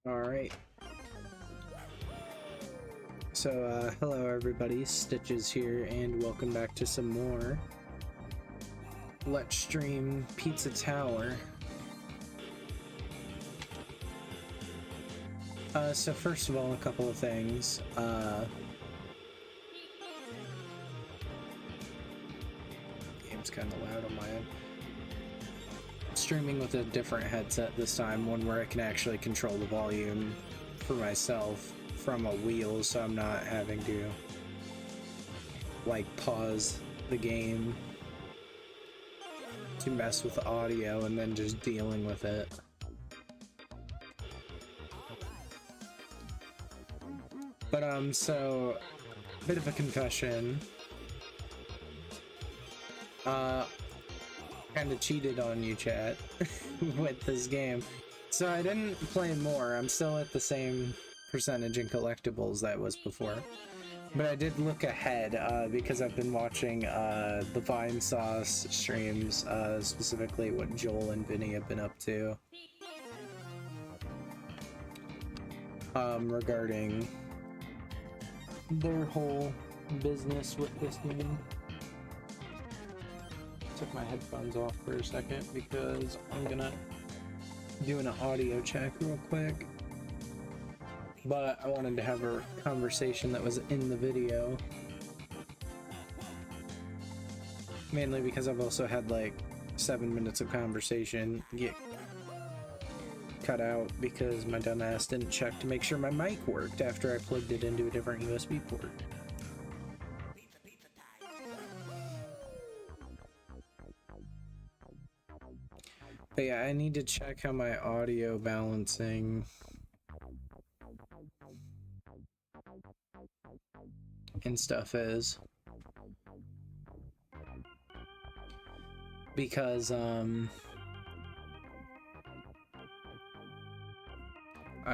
Alright. So, hello everybody, Stitches here, and welcome back to some more Let's Stream Pizza Tower. So first of all, a couple of things. Game's kind of loud on my end. Streaming with a different headset this time, one where I can actually control the volume for myself from a wheel, so I'm not having to like pause the game to mess with the audio and then just dealing with it. But so a bit of a confession. Kind of cheated on you, chat, with this game. So I didn't play more. I'm still at the same percentage in collectibles that was before. But I did look ahead because I've been watching the Vinesauce streams, specifically what Joel and Vinny have been up to. Regarding their whole business with this game. Took my headphones off for a second because I'm gonna do an audio check real quick. But I wanted to have a conversation that was in the video. Mainly because I've also had like 7 minutes of conversation get cut out because my dumbass didn't check to make sure my mic worked after I plugged it into a different USB port. But yeah, I need to check how my audio balancing and stuff is. Because, oh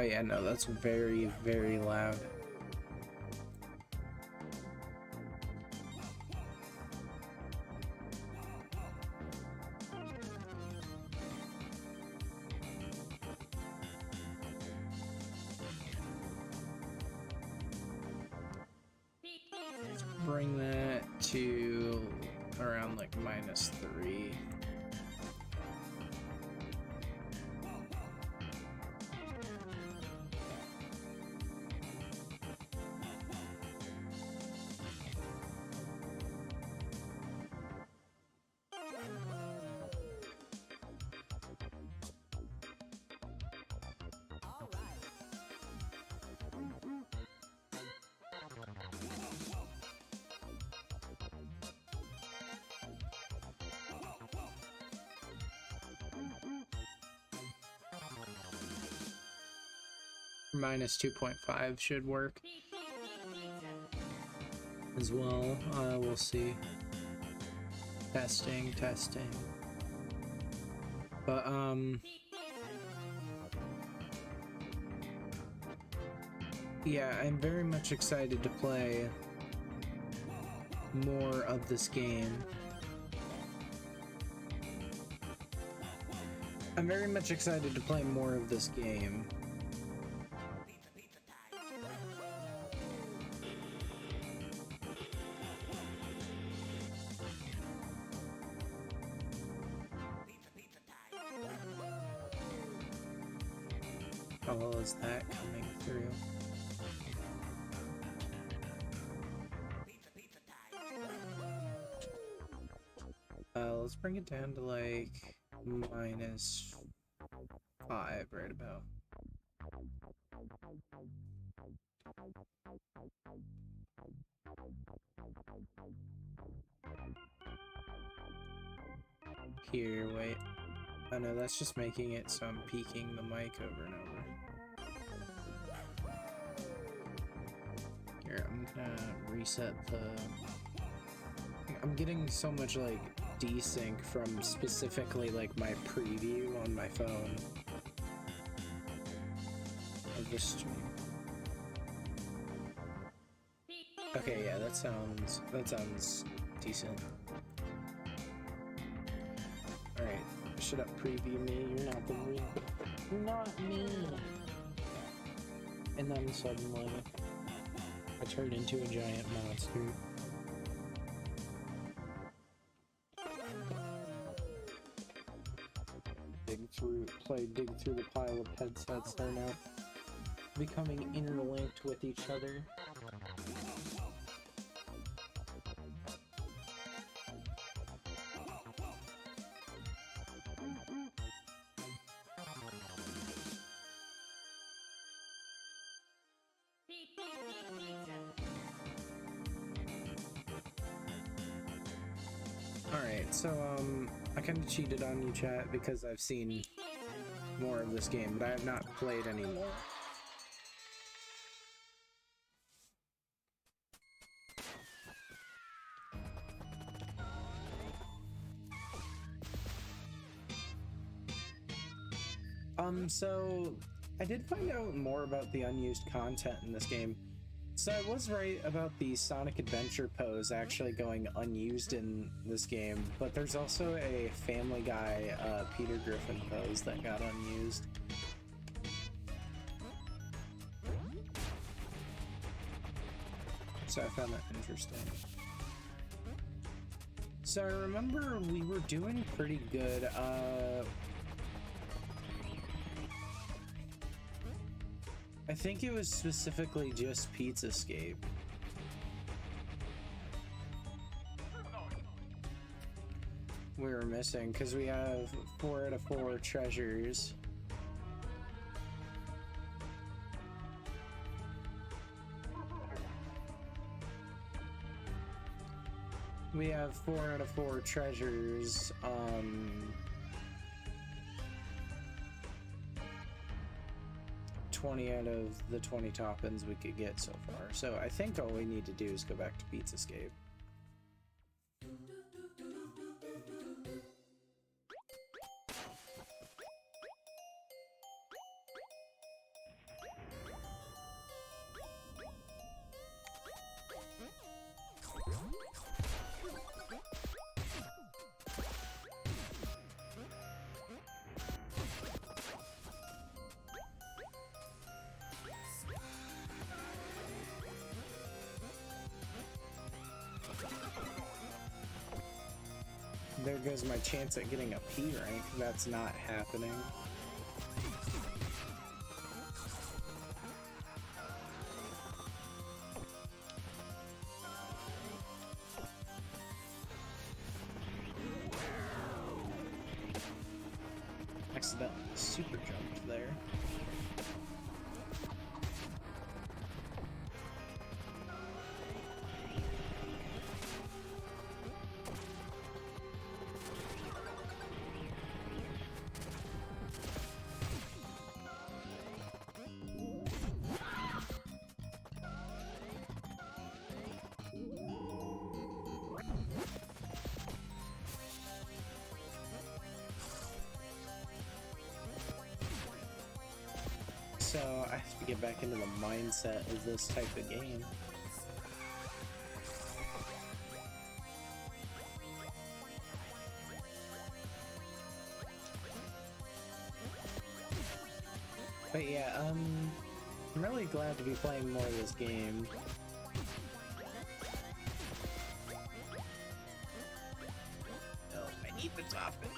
yeah, no, that's very, very loud. Bring that to around like -3. -2.5 should work as well. We'll see. Testing. But yeah, I'm very much excited to play more of this game. I'm very much excited to play more of this game. How well is that coming through? Let's bring it down to like -5 right about. Here, wait. Oh no, that's just making it so I'm peaking the mic over and over. Here, I'm gonna reset the... I'm getting so much like desync from specifically like my preview on my phone of the stream. Okay, yeah, that sounds decent. Alright, shut up, preview me. You're not the real. Not me. And then suddenly, I turned into a giant monster. Dig through the pile of headsets. They're now becoming interlinked with each other. Alright, so I kind of cheated on you, chat, because I've seen more of this game, but I have not played any more. So I did find out more about the unused content in this game. So I was right about the Sonic Adventure pose actually going unused in this game, but there's also a Family Guy Peter Griffin pose that got unused. So I found that interesting. So I remember we were doing pretty good. I think it was specifically just Pizzascape. We were missing because we have 4 out of 4 treasures. We have 4 out of 4 treasures. 20 out of the 20 top-ins we could get so far. So I think all we need to do is go back to Pizzascape. There goes my chance at getting a P rank. That's not happening. Accidentally super jumped there. So I have to get back into the mindset of this type of game. But yeah, I'm really glad to be playing more of this game. No, I need the top it.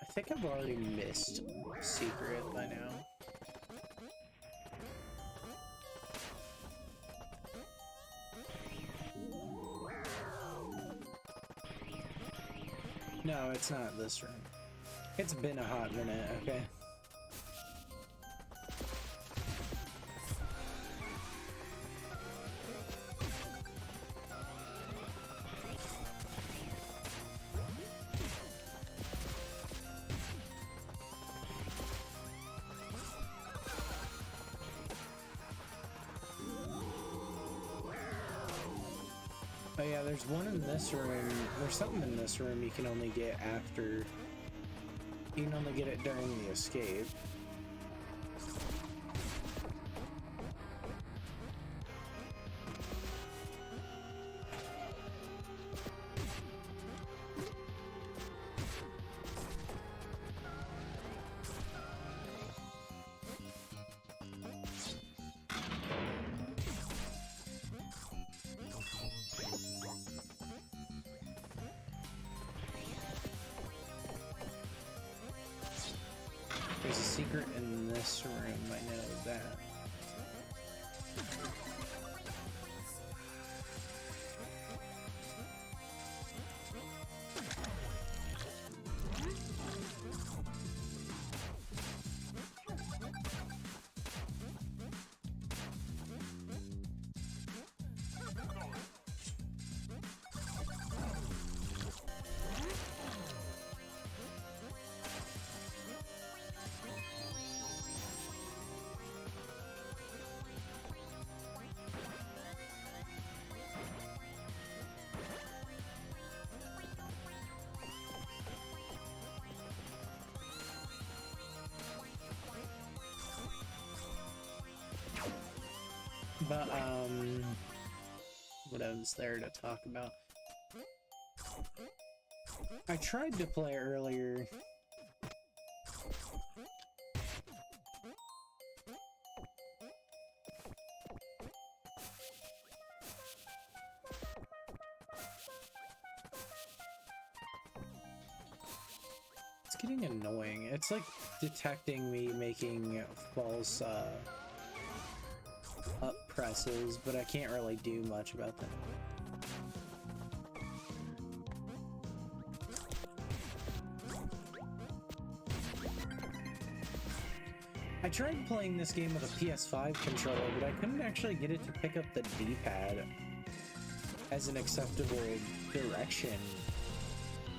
I think I've already missed Secret by now. No, it's not this room. It's been a hot minute, okay? Oh yeah, there's one in this room. There's something in this room you can only get after You can only get it during the escape. There's a secret in this room, I know that. But, what else there to talk about? I tried to play earlier. It's getting annoying. It's like detecting me making false, up presses, but I can't really do much about that. I tried playing this game with a PS5 controller, but I couldn't actually get it to pick up the D-pad as an acceptable direction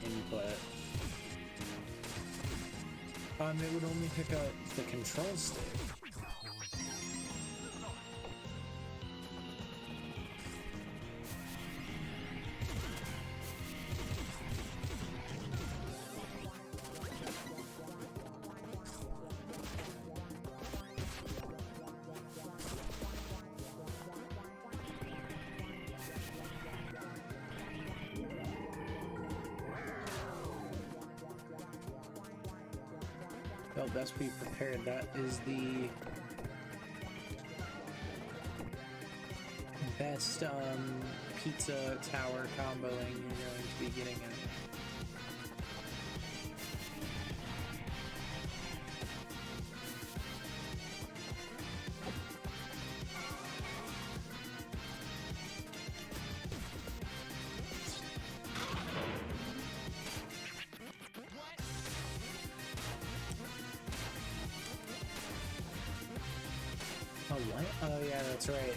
input. It would only pick up the control stick. Oh, best be prepared. That is the best pizza tower comboing you're going to be getting in. Oh, what? Oh, yeah, that's right.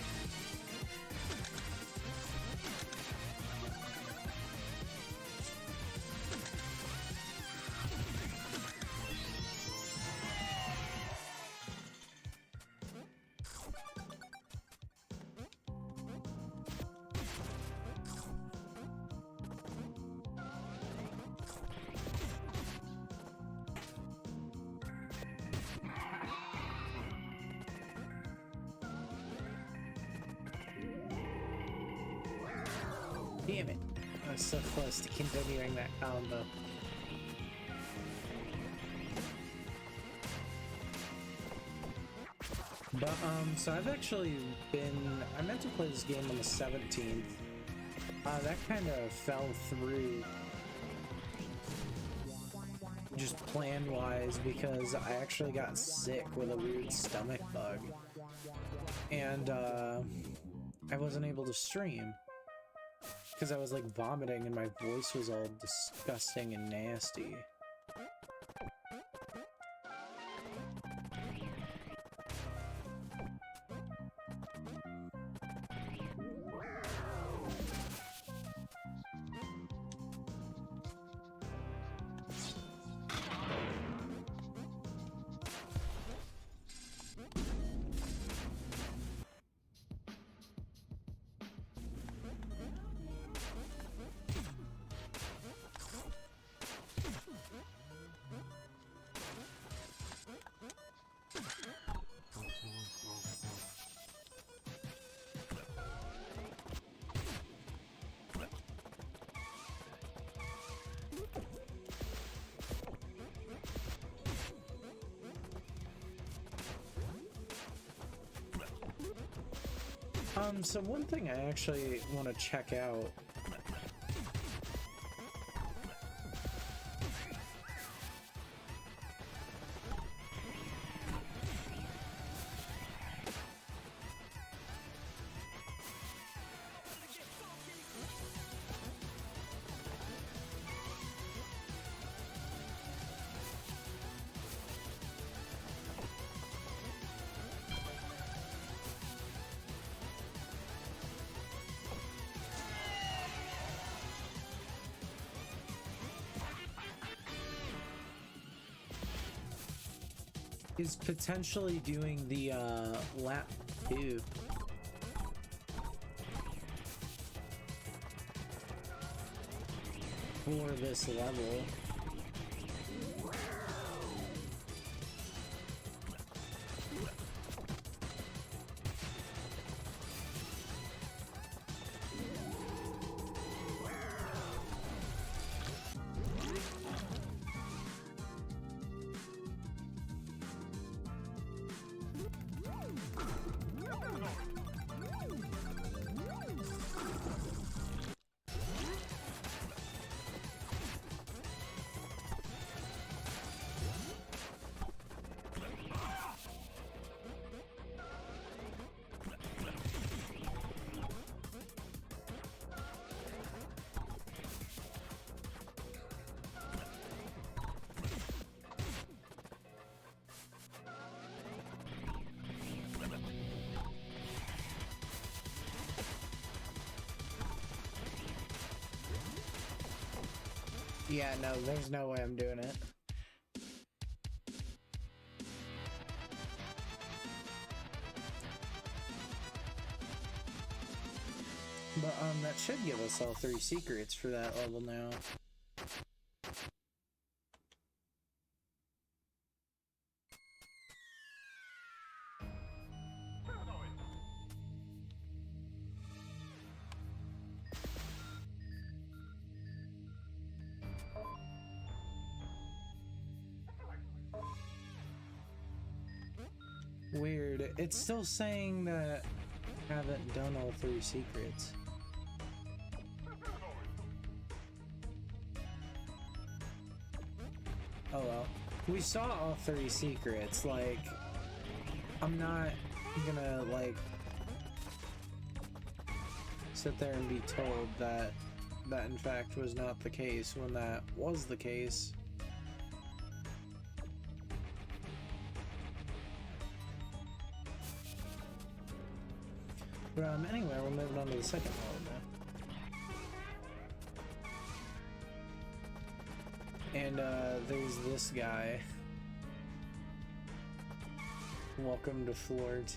Damn it. I was so close to continuing that combo. But, so I've actually been... I meant to play this game on the 17th. That kind of fell through. Just plan-wise, because I actually got sick with a weird stomach bug. And, I wasn't able to stream. Because I was like vomiting and my voice was all disgusting and nasty. So one thing I actually want to check out. Is potentially doing the lap 2 for this level. Yeah, no, there's no way I'm doing it. But that should give us all 3 secrets for that level now. Weird. It's still saying that I haven't done all 3 secrets. Oh well. We saw all 3 secrets. Like, I'm not gonna, like, sit there and be told that that in fact was not the case when that was the case. But anyway, we're moving on to the second level now. And there's this guy. Welcome to floor 2.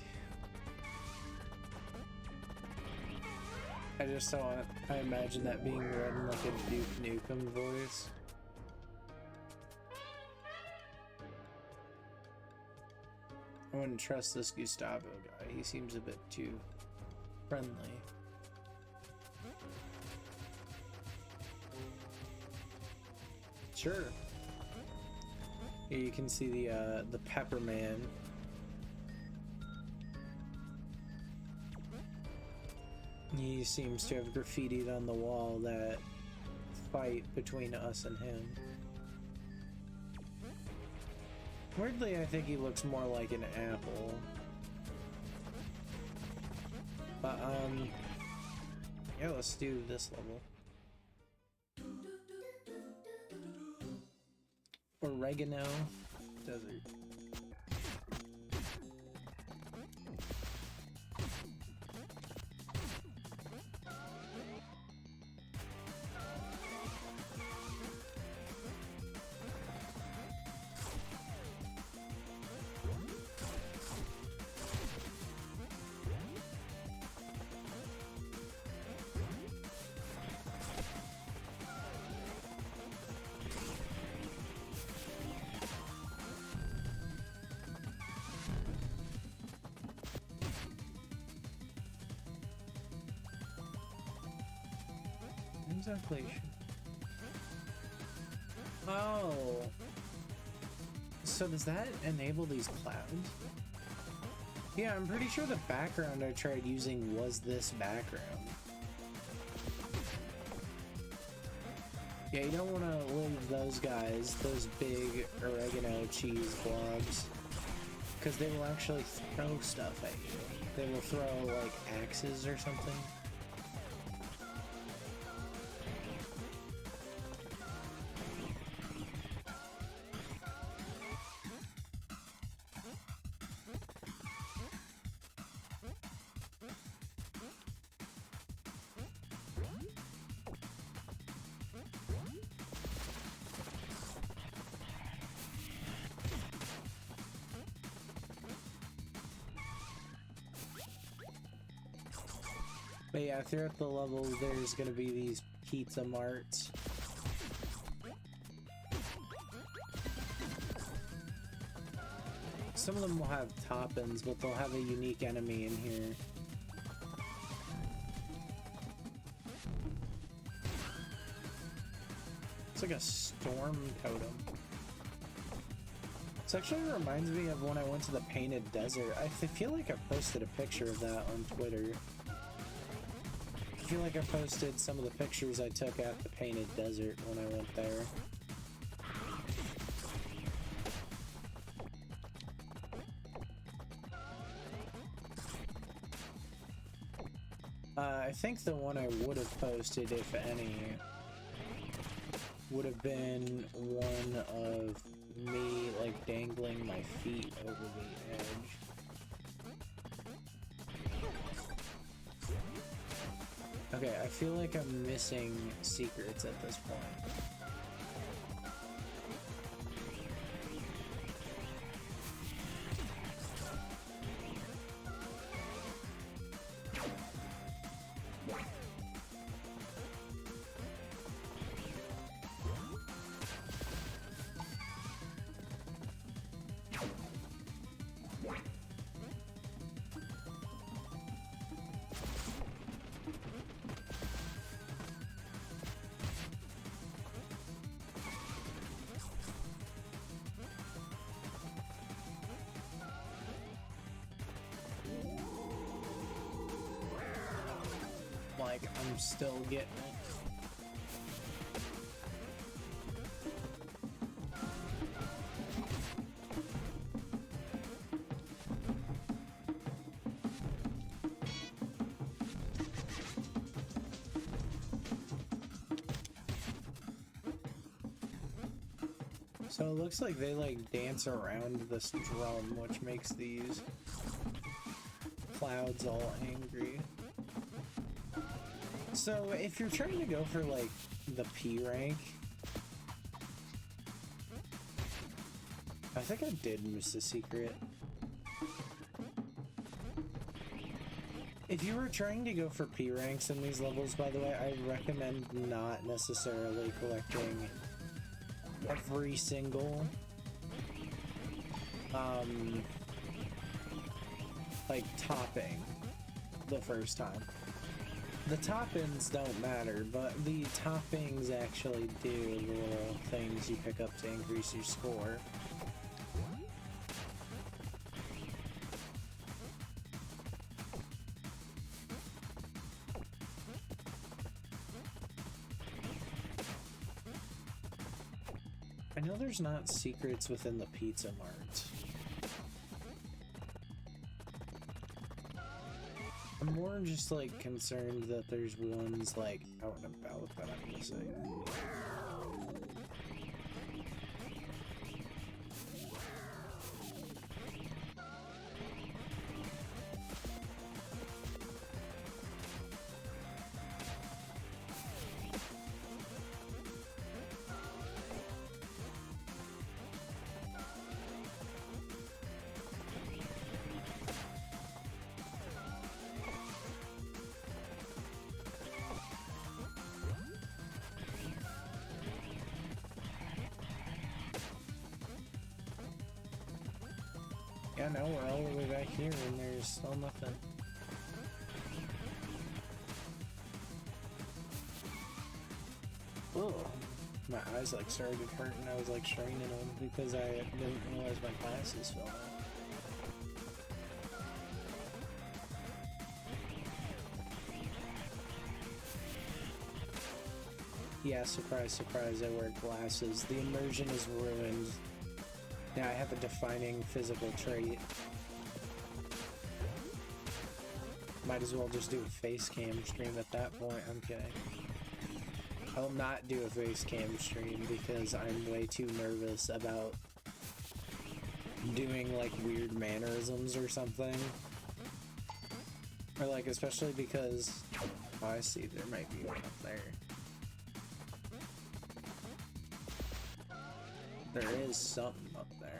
I just saw it. I imagine that being read in like a Duke Nukem voice. I wouldn't trust this Gustavo guy. He seems a bit too friendly. Sure. Here you can see the Pepperman. He seems to have graffitied on the wall that fight between us and him. Weirdly, I think he looks more like an apple. But, yeah, let's do this level. Oregano Desert. Exactly. Oh. So does that enable these clouds? Yeah, I'm pretty sure the background I tried using was this background. Yeah, you don't want to leave those guys, those big oregano cheese blobs, because they will actually throw stuff at you. They will throw, like, axes or something. But yeah, throughout the levels, there's gonna be these pizza marts. Some of them will have toppings, but they'll have a unique enemy in here. It's like a storm totem. This actually reminds me of when I went to the Painted Desert. I feel like I posted a picture of that on Twitter. I feel like I posted some of the pictures I took at the Painted Desert when I went there. I think the one I would have posted, if any, would have been one of me, like, dangling my feet over the edge. Okay, I feel like I'm missing secrets at this point. Like, I'm still getting it. So it looks like they, like, dance around this drum, which makes these clouds all angry. So if you're trying to go for, like, the P rank, I think I did miss a secret. If you were trying to go for P ranks in these levels, by the way, I recommend not necessarily collecting every single like topping the first time. The top-ins don't matter, but the toppings actually do the little things you pick up to increase your score. I know there's not secrets within the Pizza Mart. I'm more just, like, concerned that there's ones, like, out and about that I'm missing. Yeah, no, we're all the way back here and there's still nothing. Oh, my eyes like started hurting. I was like straining them because I didn't realize my glasses fell out. Yeah, surprise, surprise, I wear glasses. The immersion is ruined. Now I have a defining physical trait. Might as well just do a face cam stream at that point. I'm kidding. I will not do a face cam stream because I'm way too nervous about doing like weird mannerisms or something. Or like, especially because, oh, I see, there might be one up there. There is something up there.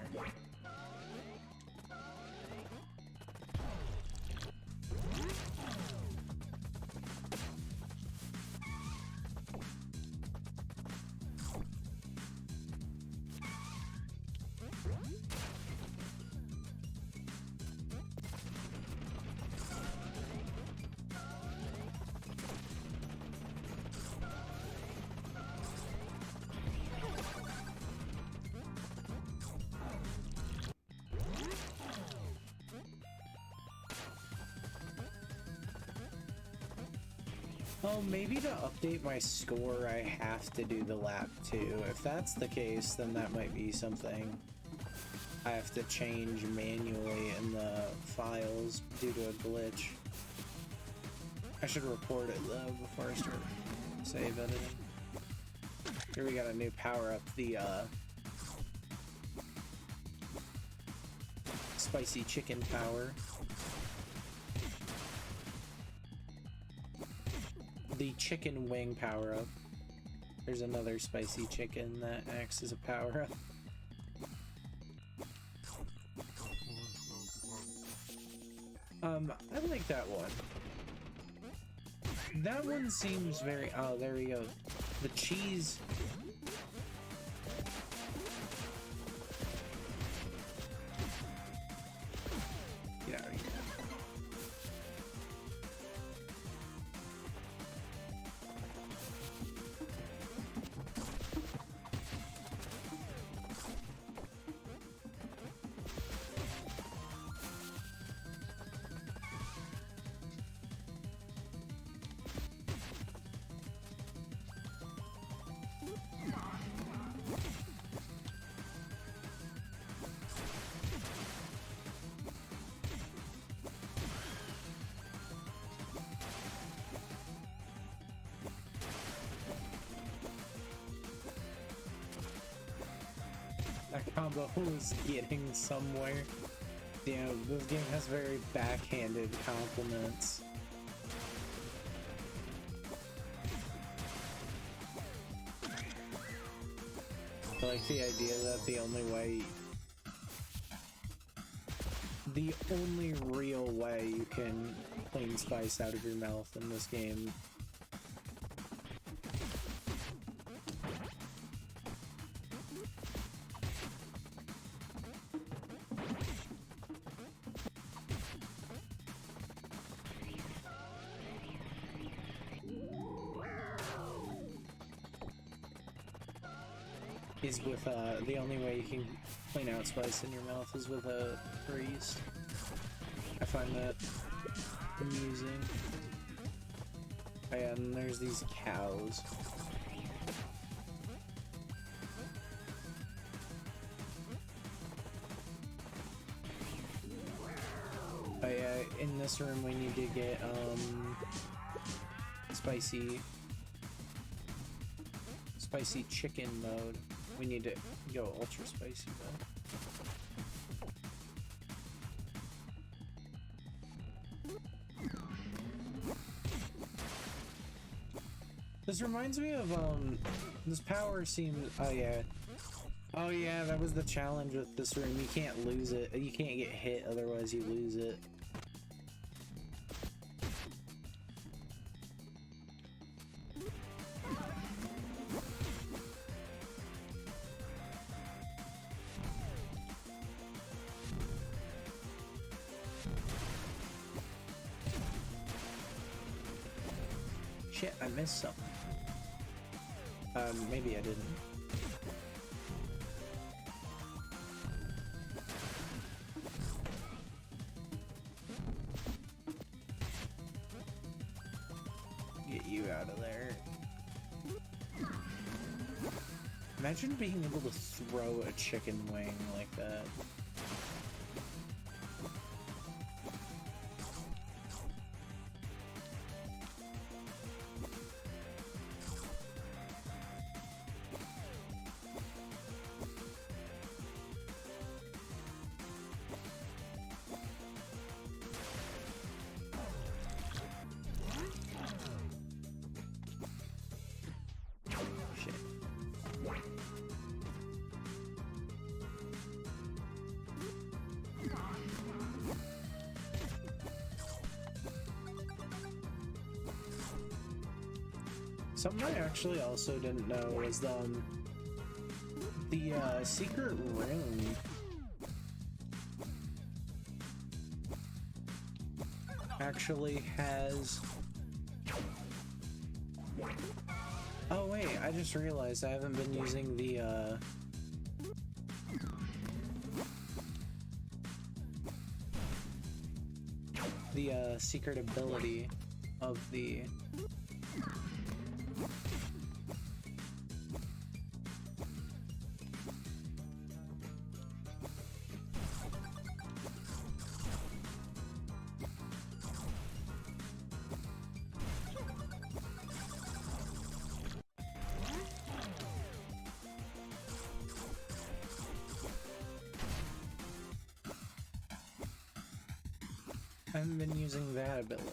Oh, maybe to update my score, I have to do the lap too. If that's the case, then that might be something I have to change manually in the files due to a glitch. I should report it though before I start save editing. Here we got a new power up, the spicy chicken power. The chicken wing power-up. There's another spicy chicken that acts as a power-up. I like that one. That one seems very... Oh, there we go. The cheese... Get out of here. That combo was getting somewhere. Damn, this game has very backhanded compliments. I like the idea that the only real way you can clean spice out of your mouth in this game is with, the only way you can clean out spice in your mouth is with a priest. I find that amusing. Oh yeah, and there's these cows. Oh yeah, in this room we need to get, spicy chicken mode. We need to go ultra spicy mode. This reminds me of, this power seems, oh yeah. Oh yeah, that was the challenge with this room. You can't lose it. You can't get hit, otherwise you lose it. Shit, I missed something. Maybe I didn't. Get you out of there. Imagine being able to throw a chicken wing like that. Something I actually also didn't know was the secret room actually has... Oh wait, I just realized I haven't been using the secret ability of the... I haven't been using that ability.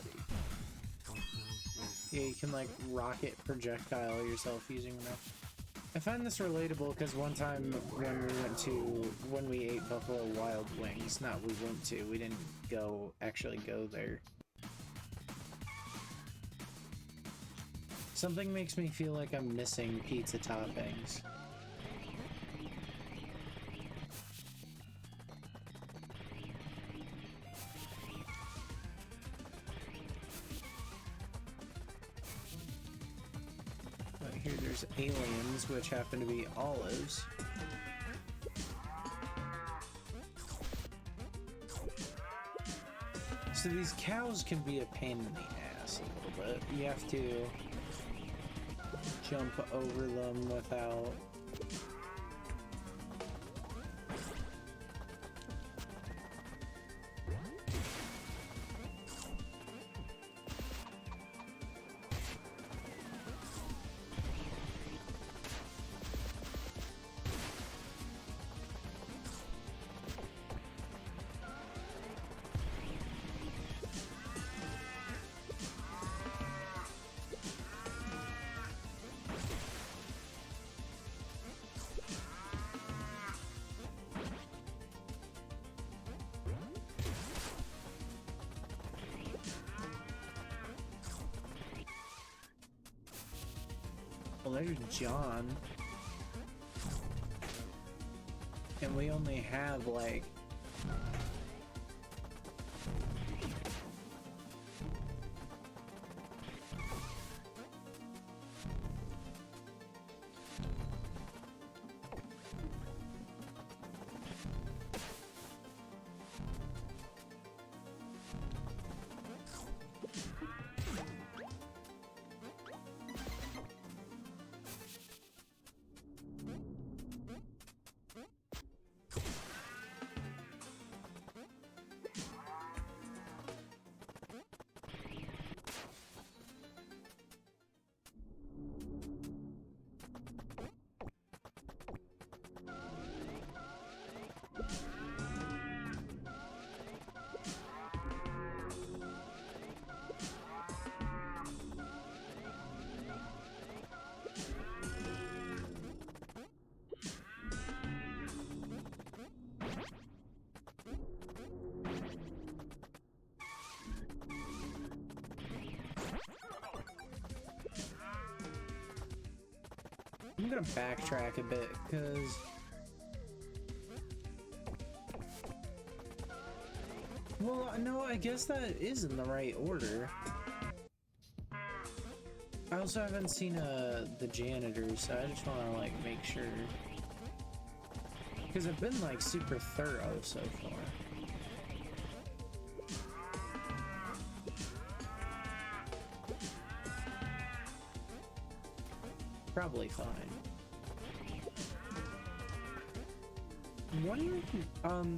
Yeah, you can like rocket projectile yourself using that. I find this relatable because one time when we ate Buffalo Wild Wings, we didn't actually go there. Something makes me feel like I'm missing pizza toppings. Here there's aliens, which happen to be olives. So these cows can be a pain in the ass a little bit. You have to jump over them without... Well, there's John. And we only have, like... I'm gonna backtrack a bit, because... Well, no, I guess that is in the right order. I also haven't seen the janitors, so I just want to, like, make sure. Because I've been, like, super thorough so far. Probably fine.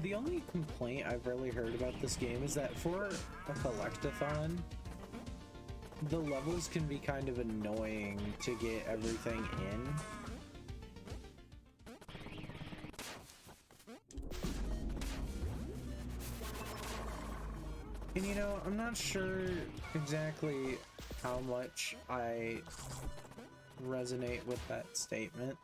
The only complaint I've really heard about this game is that for a collectathon, the levels can be kind of annoying to get everything in. And you know, I'm not sure exactly how much I resonate with that statement.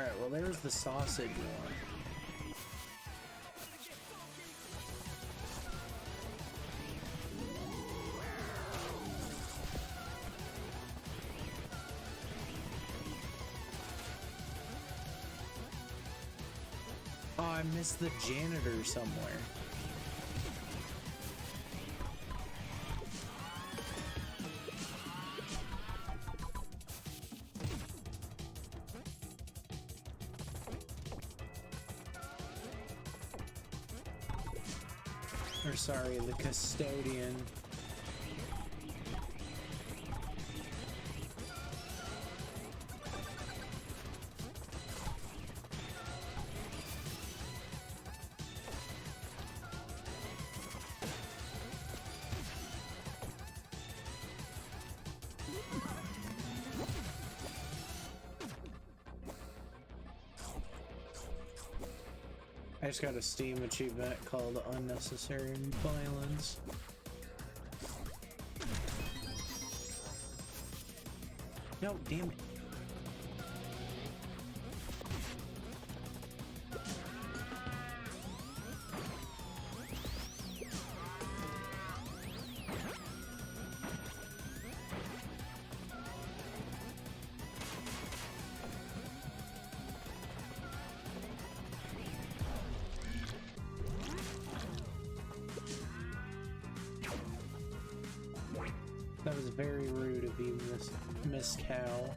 Alright, well there's the sausage one. Oh, I missed the janitor somewhere. Or sorry, the custodian. I just got a Steam achievement called Unnecessary Violence. No, damn it. That was very rude of you, Miss Cow.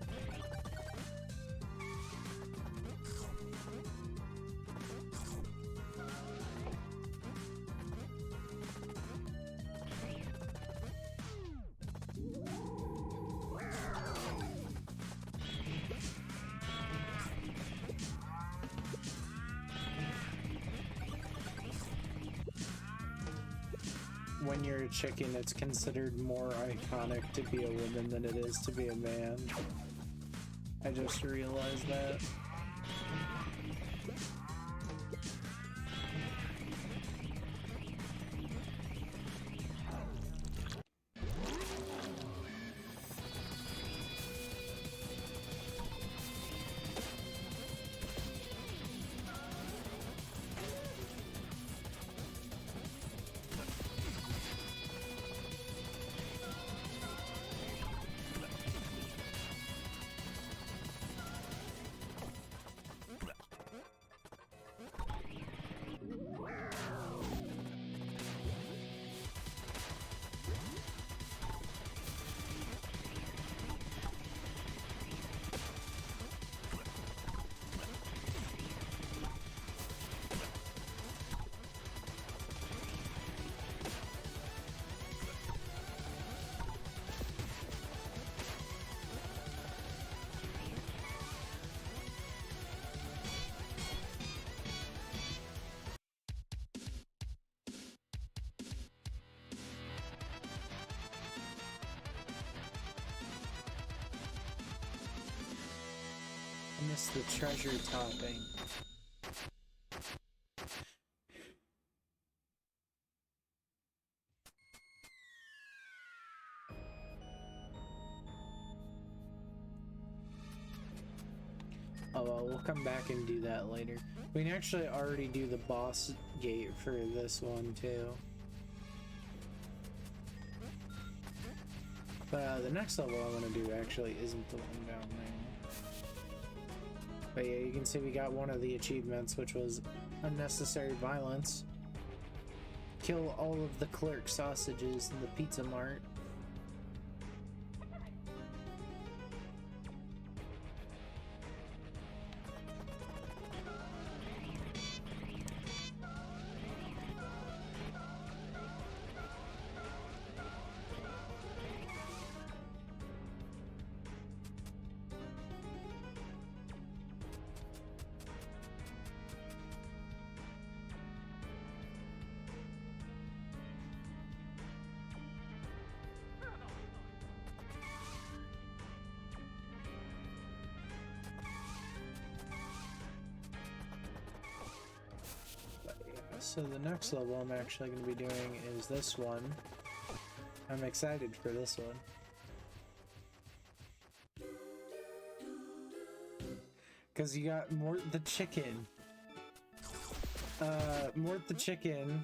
When you're a chicken, it's considered more iconic to be a woman than it is to be a man. I just realized that. I missed the treasure topping. Oh well, we'll come back and do that later. We can actually already do the boss gate for this one too. But the next level I want to do actually isn't the one down there. But yeah, you can see we got one of the achievements, which was unnecessary violence. Kill all of the clerk sausages in the pizza mart. So the next level I'm actually going to be doing is this one. I'm excited for this one. Because you got Mort the Chicken. Mort the Chicken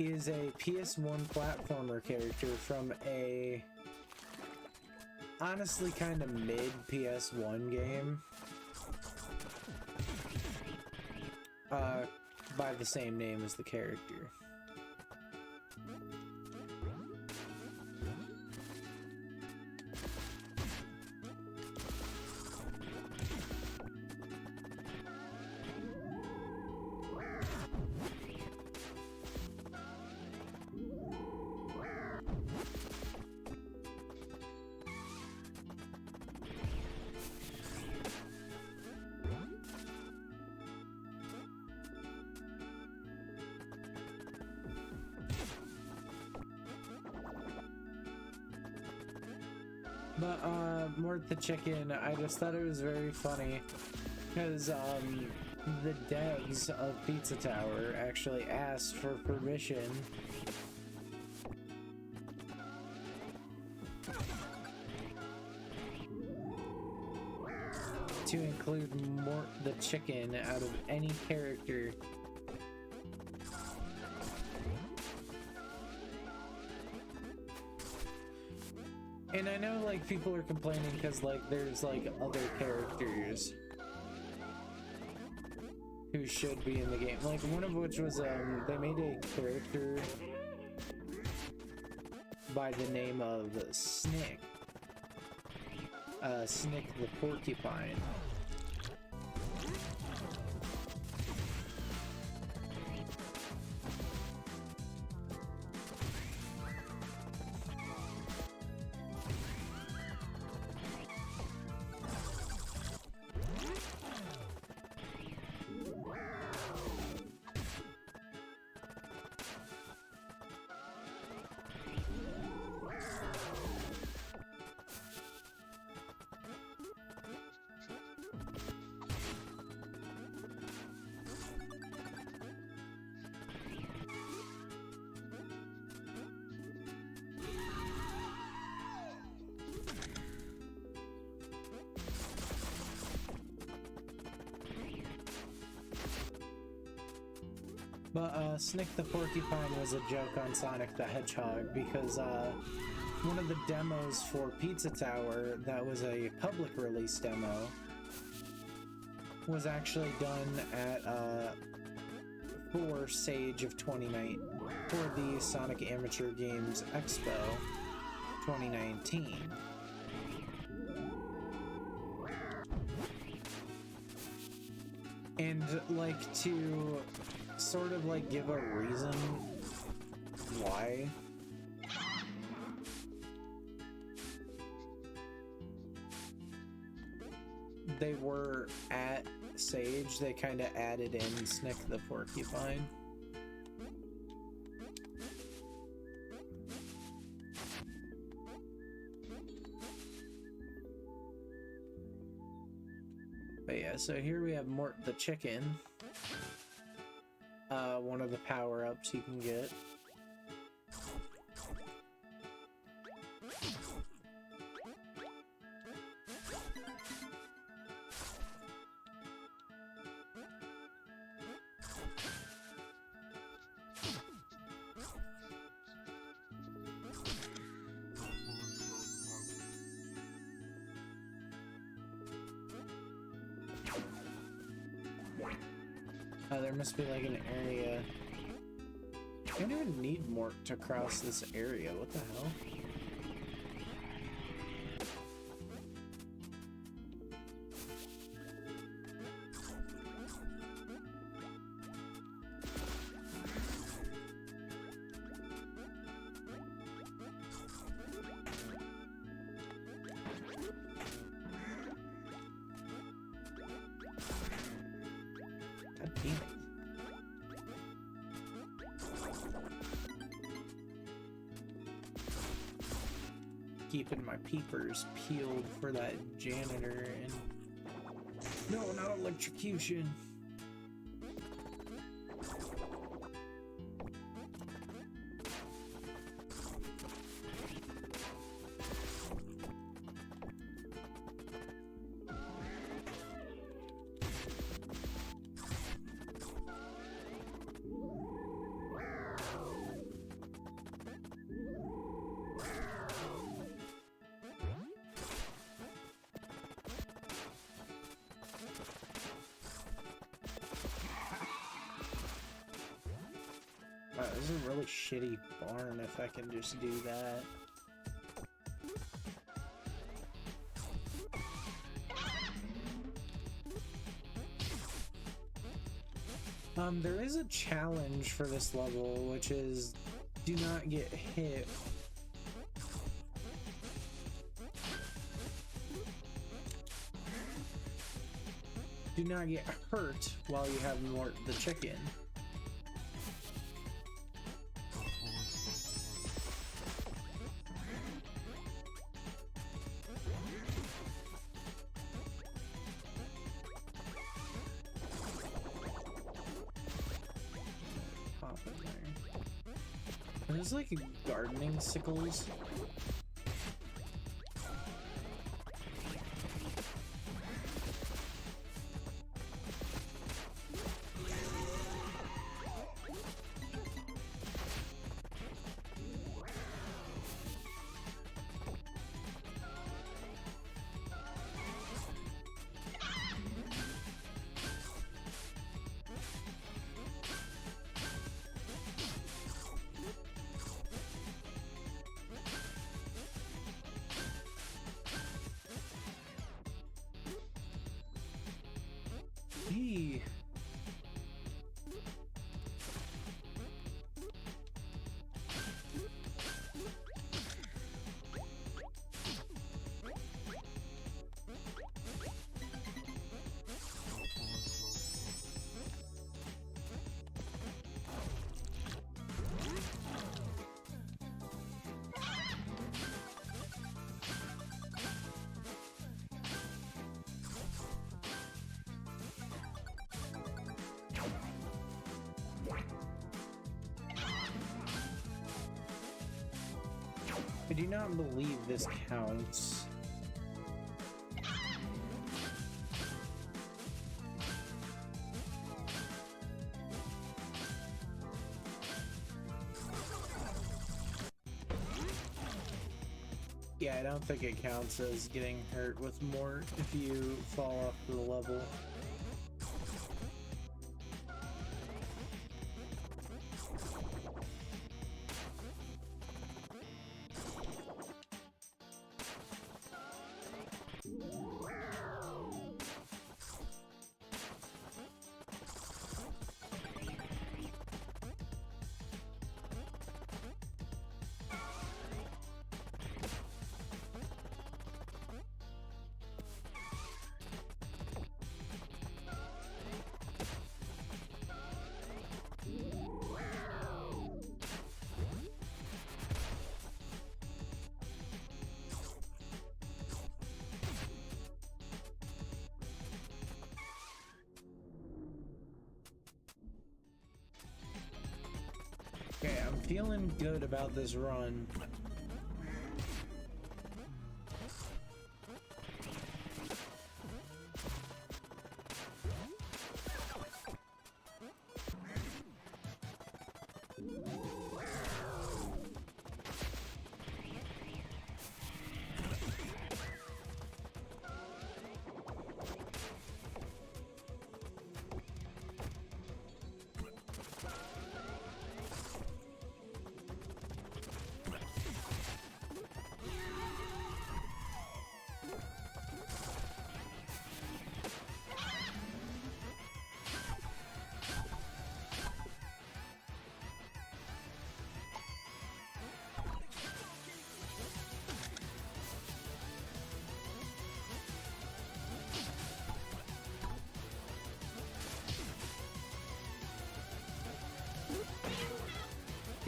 is a PS1 platformer character from a honestly kind of mid PS1 game. By the same name as the character. But, Mort the Chicken, I just thought it was very funny, because, the devs of Pizza Tower actually asked for permission to include Mort the Chicken out of any character. And I know, like, people are complaining because, like, there's, like, other characters who should be in the game. Like, one of which was, they made a character by the name of Snick. Snick the Porcupine. But, Snick the Porcupine was a joke on Sonic the Hedgehog because, one of the demos for Pizza Tower that was a public release demo was actually done at, for Sage of 2019, for the Sonic Amateur Games Expo 2019. And, like, to sort of, like, give a reason why they were at Sage, they kind of added in Snick the Porcupine. But yeah, so here we have Mort the Chicken. One of the power-ups you can get. There must be like an area. I don't even need Mort to cross this area. What the hell? God damn it. Keeping my peepers peeled for that janitor and no, not electrocution. Wow, this is a really shitty barn if I can just do that. There is a challenge for this level, which is do not get hit. Do not get hurt while you have Mort the chicken. Pop in there. Are those like gardening sickles? Eee. I do not believe this counts. Yeah, I don't think it counts as getting hurt with Mort if you fall off the level. Okay, I'm feeling good about this run.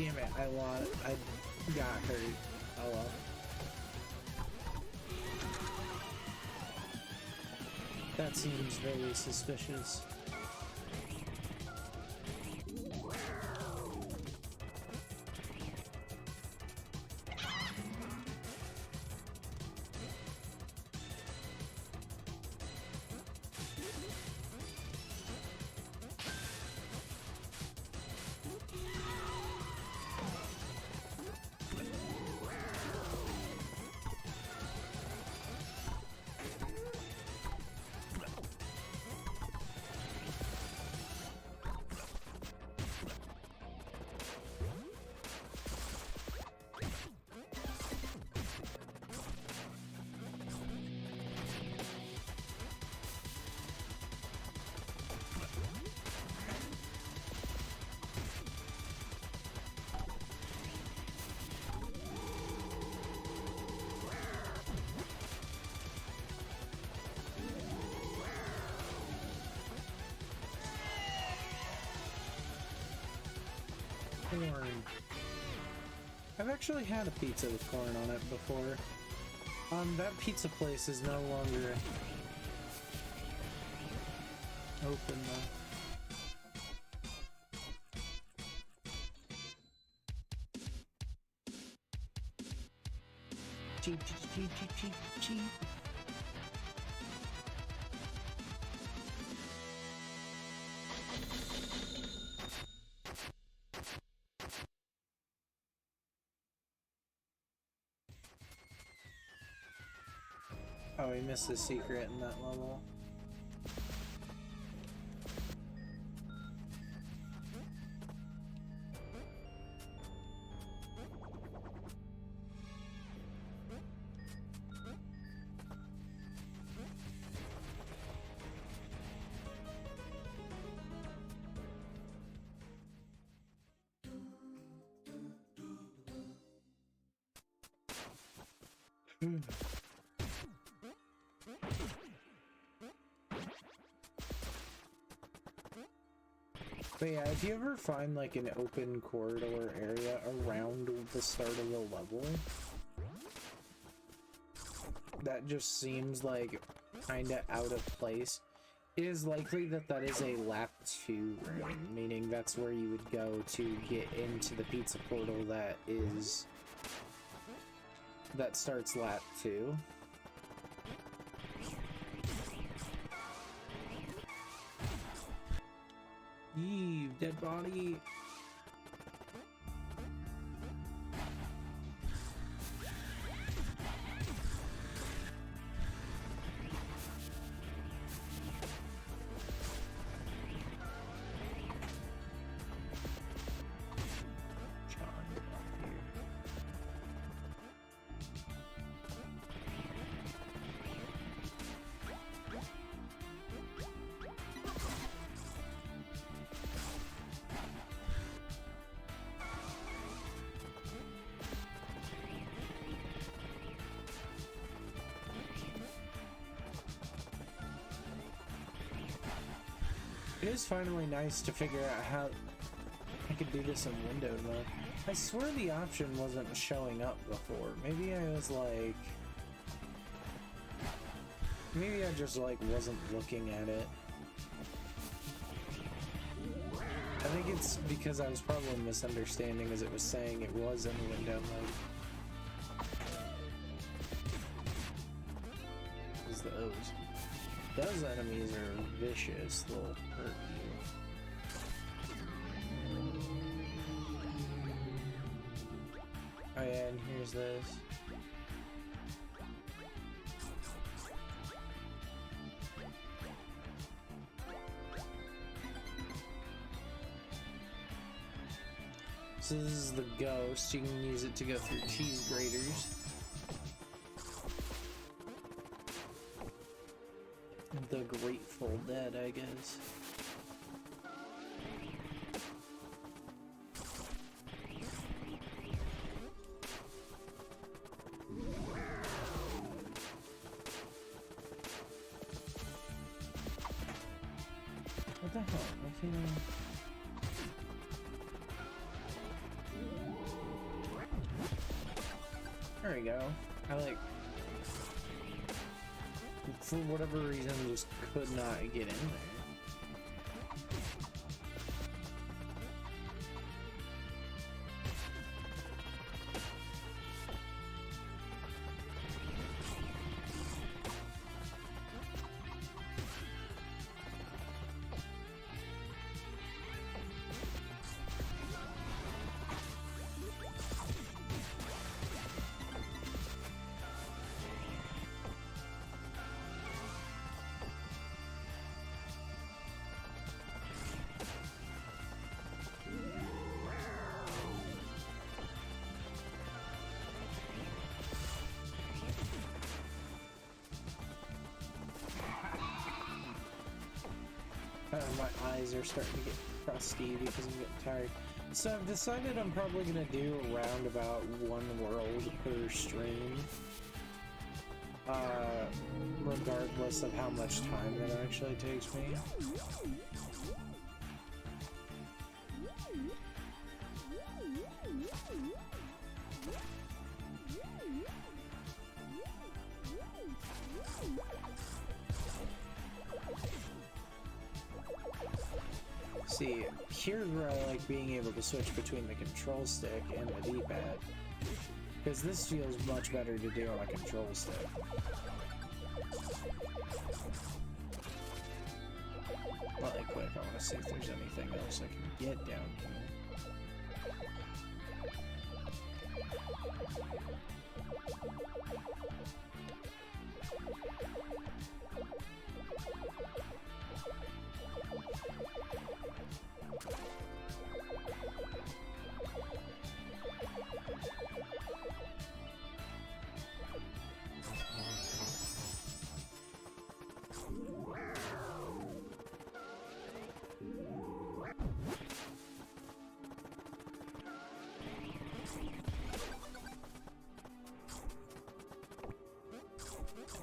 Damn it, I lost. I got hurt. Oh well. That seems very suspicious. Corn. I've actually had a pizza with corn on it before. That pizza place is no longer open though. Cheap, cheap, cheap, cheap, cheap, cheap. Oh, we missed a secret in that level. But yeah, if you ever find like an open corridor area around the start of the level that just seems like kinda out of place, it is likely that that is a lap 2 room, meaning that's where you would go to get into the pizza portal that starts lap 2. Yee, dead body. It is finally nice to figure out how I could do this in window mode. I swear the option wasn't showing up before. Maybe I was like... Maybe I just like wasn't looking at it. I think it's because I was probably misunderstanding as it was saying it was in window mode. Is those. Those enemies are vicious, they'll hurt you. Oh yeah, and here's this. So this is the ghost, you can use it to go through cheese graters. The Grateful Dead, I guess. What the hell? I can't... There we go. I like, for whatever reason, just could not get in there. My eyes are starting to get crusty because I'm getting tired. So I've decided I'm probably going to do around about 1 world per stream. Regardless of how much time that actually takes me. See, here's where I like being able to switch between the control stick and the D-pad. Because this feels much better to do on a control stick. Really quick, I want to see if there's anything else I can get down here.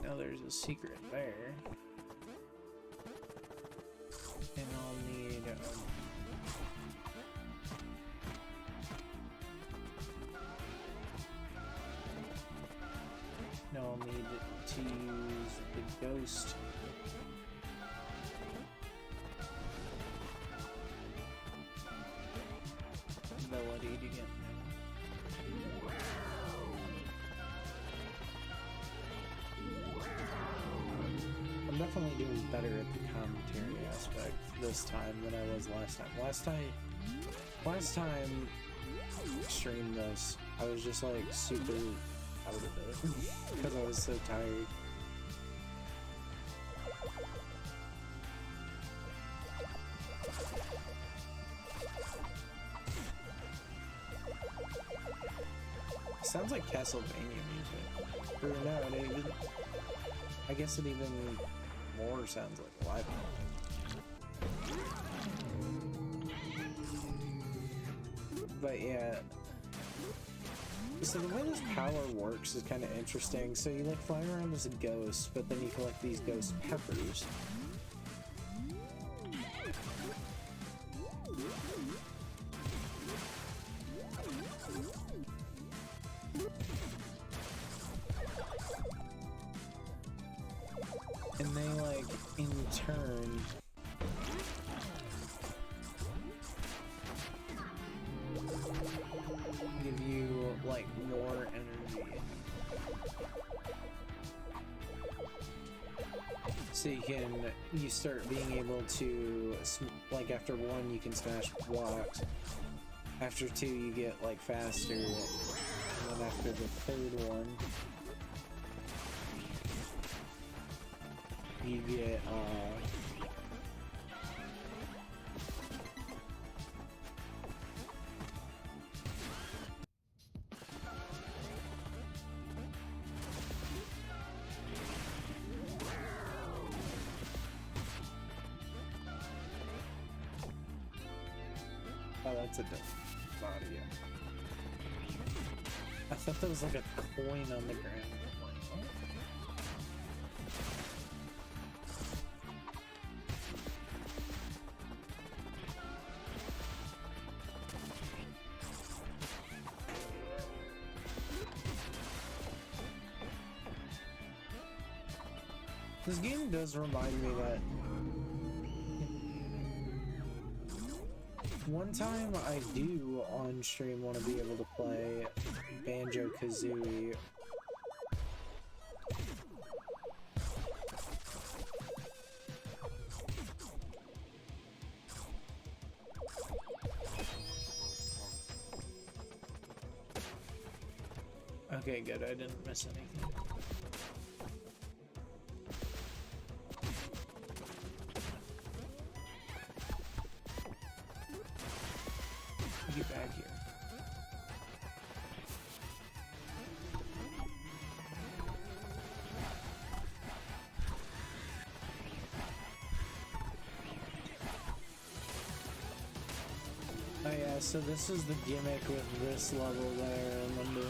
Now there's a secret there. And I'll need now I'll need to use the ghost ability to get definitely doing better at the commentary aspect this time than I was last time. Last time I streamed this, I was just like super out of it because I was so tired. Sounds like Castlevania music. Or no, it even, I guess it even more sounds like live. But yeah, so the way this power works is kind of interesting. So you like fly around as a ghost, but then you collect these ghost peppers. And they like in turn give you like more energy. So you start being able to, like after 1 you can smash blocks, after 2 you get like faster, and then after the 3rd one you get oh, that's a different body. I thought that was like a coin on the ground. This game does remind me that one time I do on stream want to be able to play Banjo-Kazooie. Okay, good. I didn't miss anything. Get back here. Oh yeah, so this is the gimmick with this level that I remember.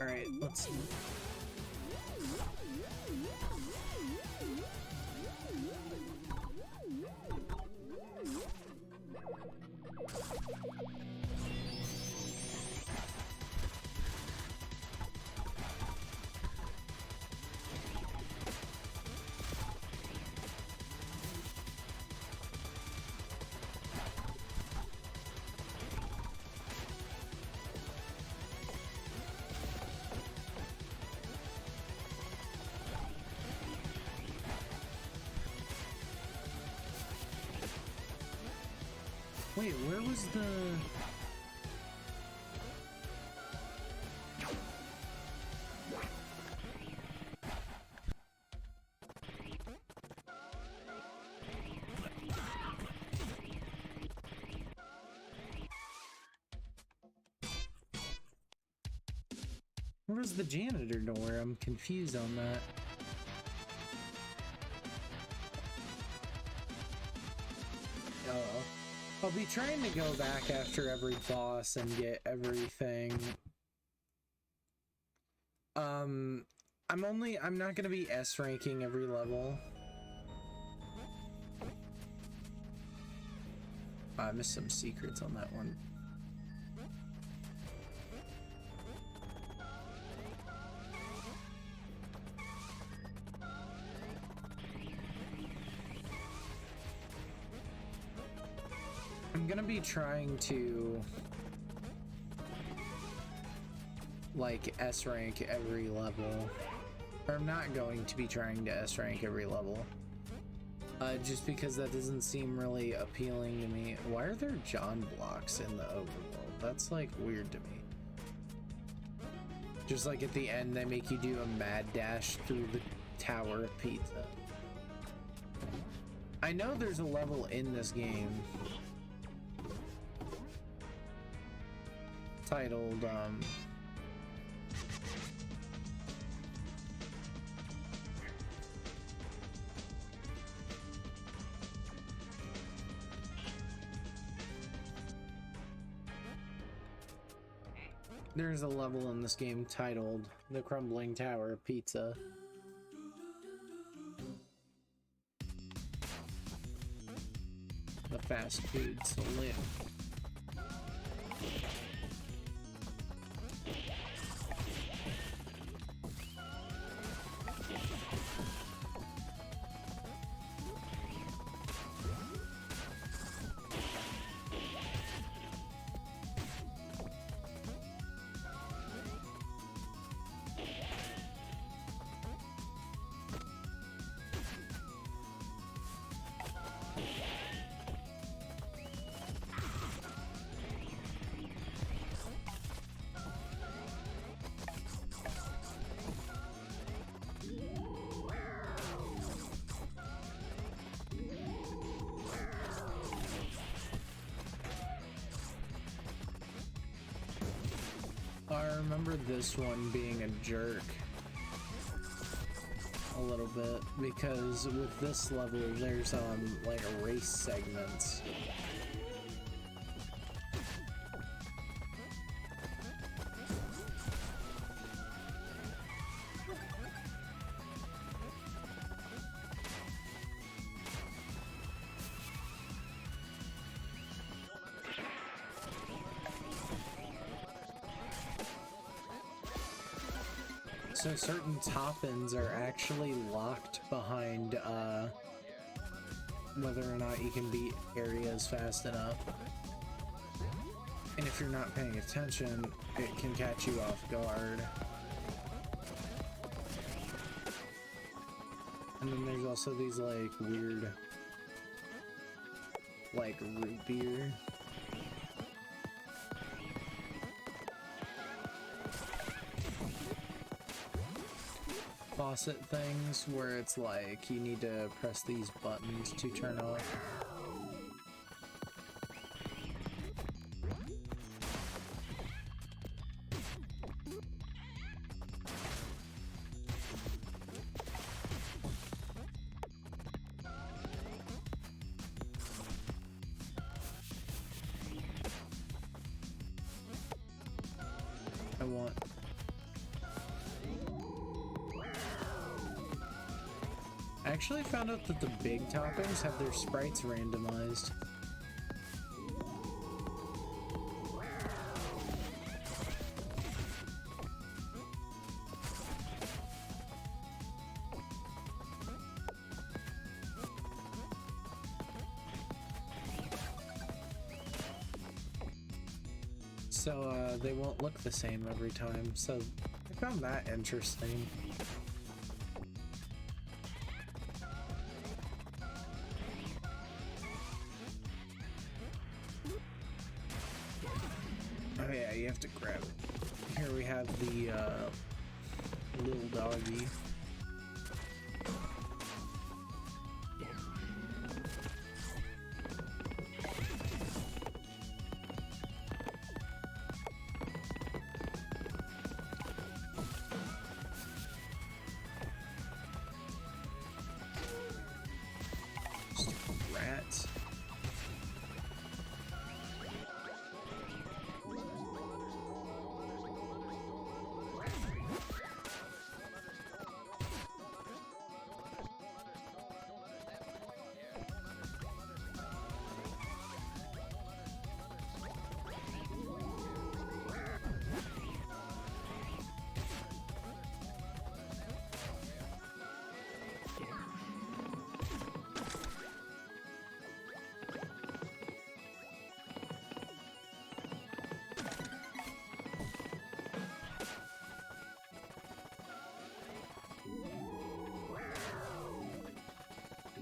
Alright, let's see. Wait, where was the... Where was the janitor door? I'm confused on that. I'll be trying to go back after every boss and get everything. I'm not gonna be S ranking every level. I missed some secrets on that one. I'm gonna be trying to like S rank every level, or I'm not going to be trying to S rank every level, just because that doesn't seem really appealing to me. Why are there John blocks in the overworld? That's like weird to me. Just like at the end they make you do a mad dash through the Tower of Pizza. I know there's a level in this game titled There's a level in this game titled The Crumbling Tower of Pizza. The fast food saloon. I remember this one being a jerk a little bit, because with this level there's like a race segments. So certain top-ends are actually locked behind whether or not you can beat areas fast enough. And if you're not paying attention, it can catch you off guard. And then there's also these like weird, like root beer. Faucet things where it's like you need to press these buttons to turn off. I actually found out that the big toppings have their sprites randomized. So they won't look the same every time, so I found that interesting. Oh yeah, you have to grab it. Here we have the little doggy.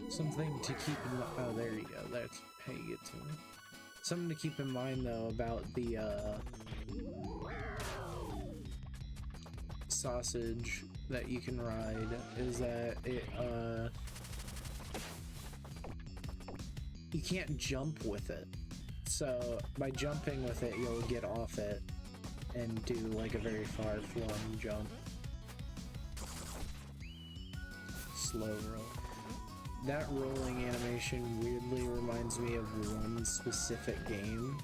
Something to keep in mind. Oh, there you go. That's how you get to it. Something to keep in mind, though, about the sausage that you can ride is that it you can't jump with it. So by jumping with it, you'll get off it and do like a very far-flung jump. Slow roll. That rolling animation weirdly reminds me of one specific game,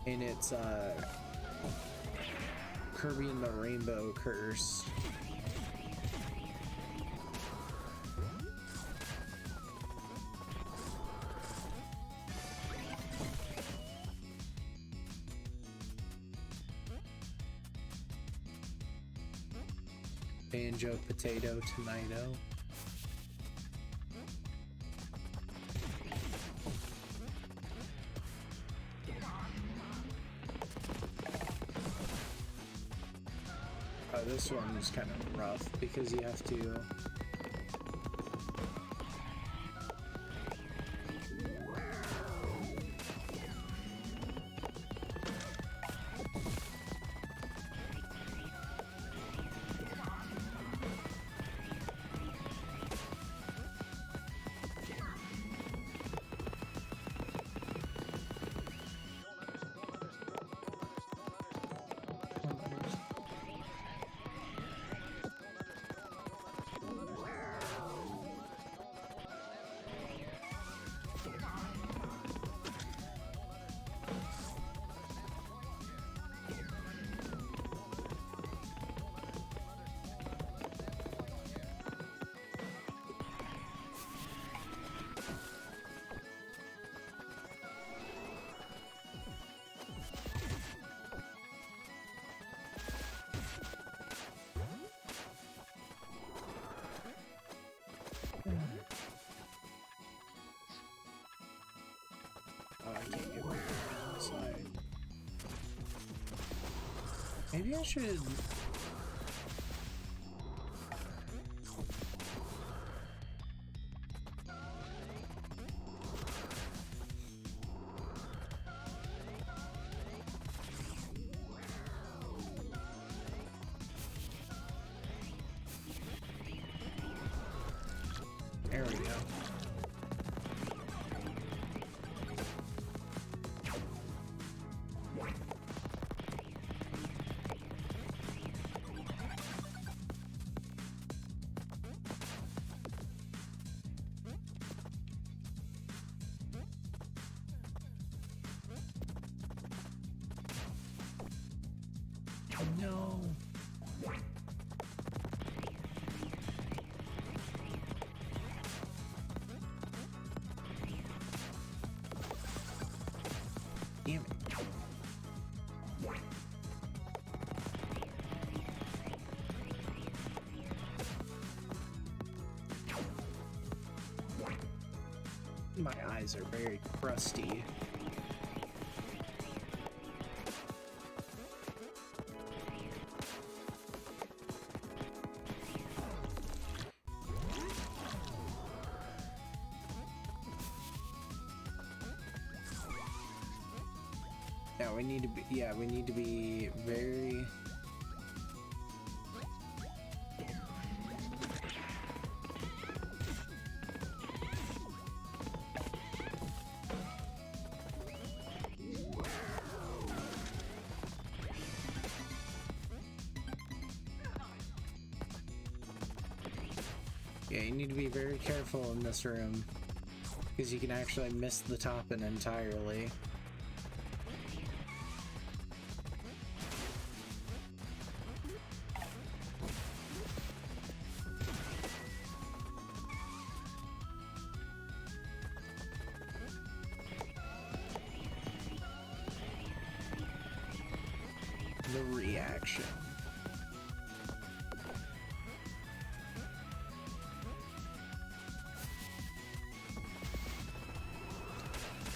and it's Kirby and the Rainbow Curse. Banjo, Potato, Tomato. This one is kind of rough because you have to maybe I should... There we go. No. Damn it. My eyes are very crusty. Yeah, we need to be, we need to be very... Yeah, you need to be very careful in this room, because you can actually miss the top end entirely. The reaction.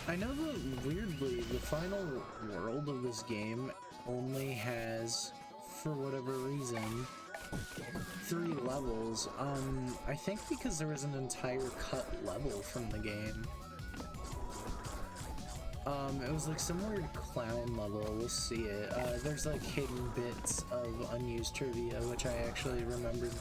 I know that weirdly, the final world of this game only has, for whatever reason, 3 levels. I think because there was an entire cut level from the game. It was like some weird clown level, we'll see it. There's like hidden bits of unused trivia, which I actually remembered.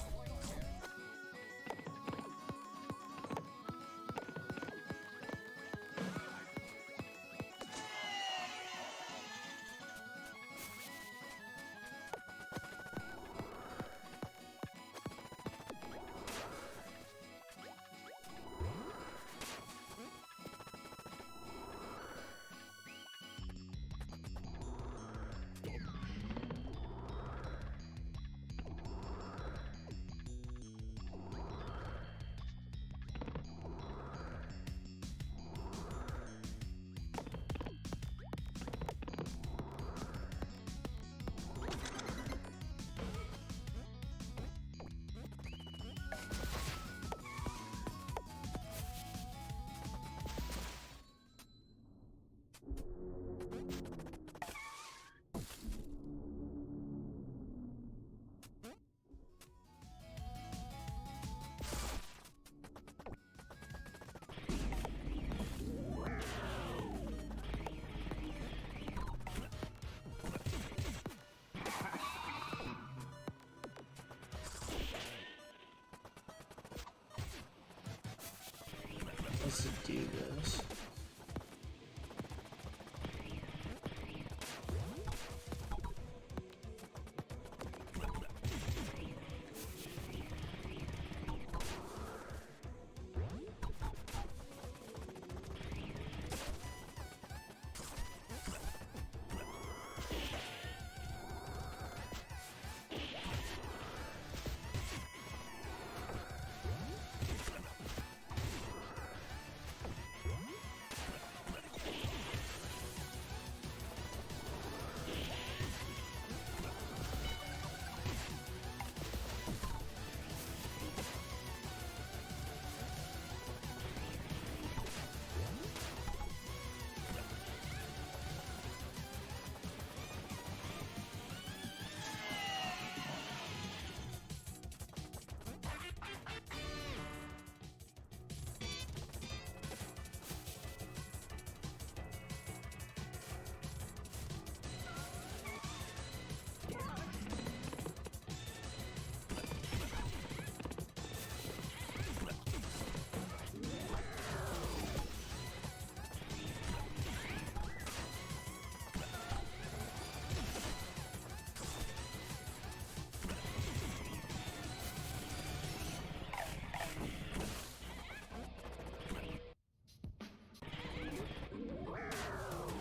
Let's do this.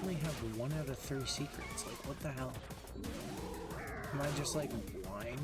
Only have 1 out of 3 secrets. Like, what the hell? Am I just like blind?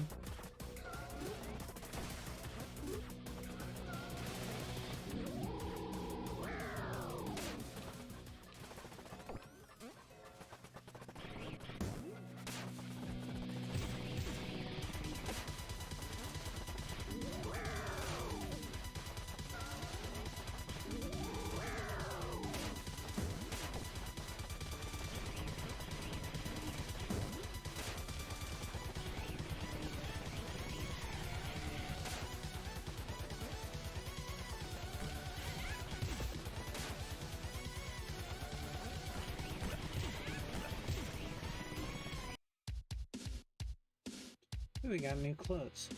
Ooh, we got new clothes.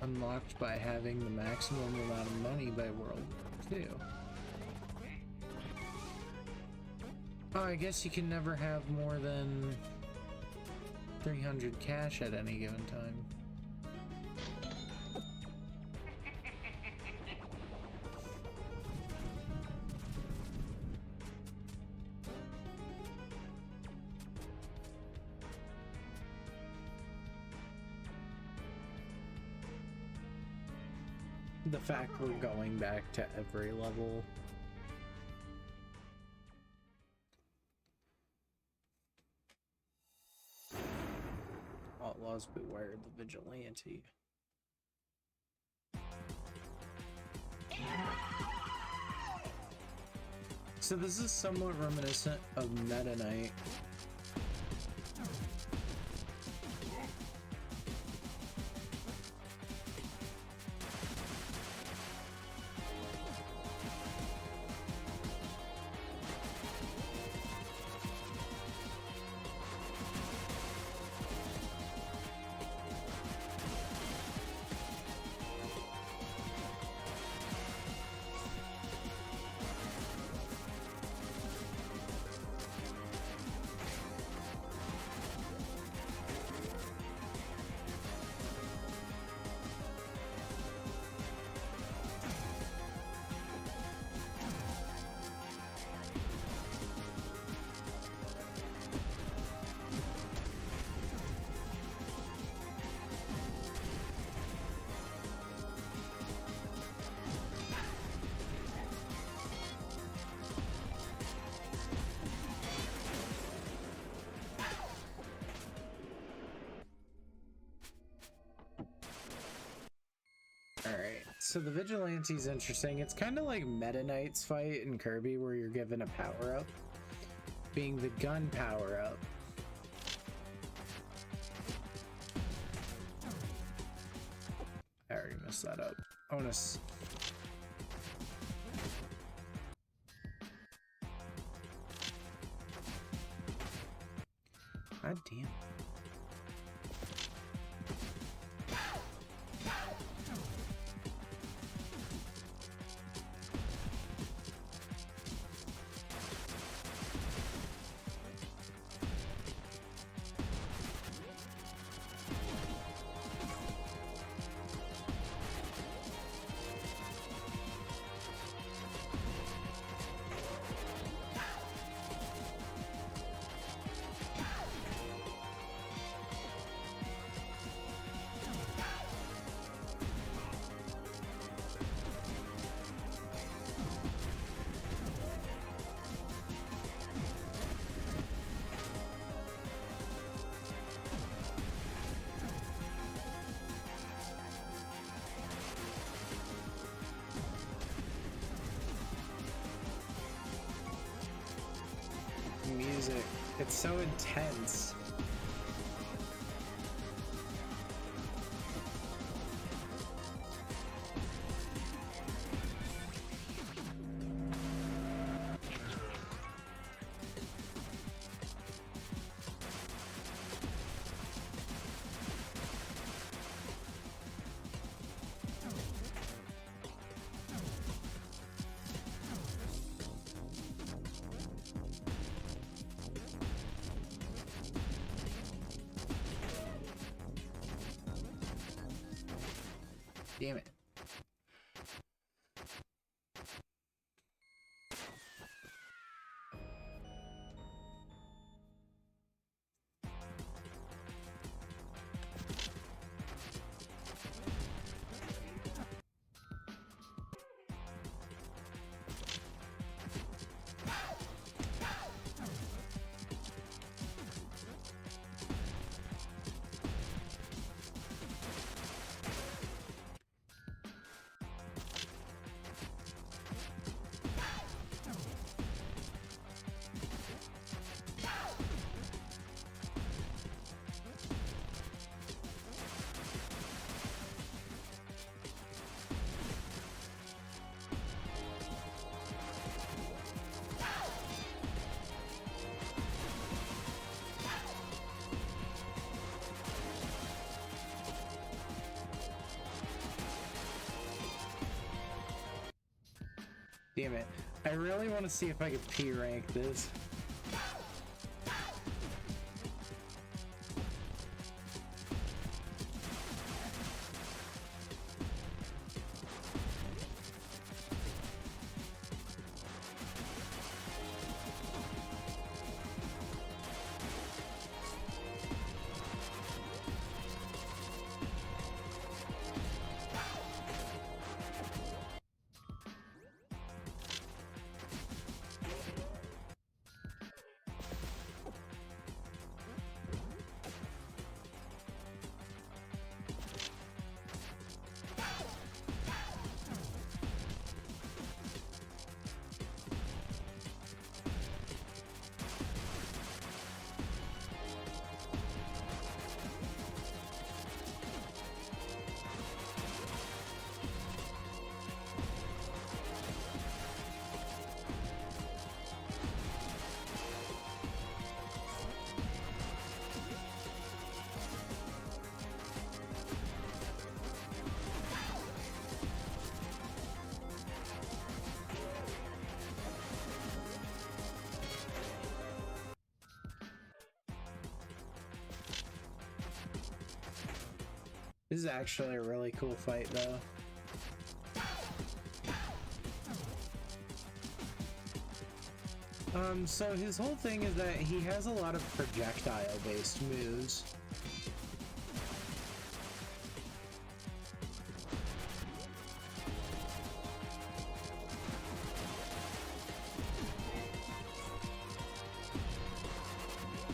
Unlocked by having the maximum amount of money by World 2. Oh, I guess you can never have more than 300 cash at any given time. The fact we're going back to every level. Outlaws beware the vigilante. So this is somewhat reminiscent of Meta Knight. So the Vigilante's interesting. It's kind of like Meta Knight's fight in Kirby where you're given a power-up, being the gun power-up. I already messed that up. Onus. God damn. Music. It's so intense. Damn it. Damn it. I really want to see if I can P rank this. This is actually a really cool fight, though. So his whole thing is that he has a lot of projectile-based moves.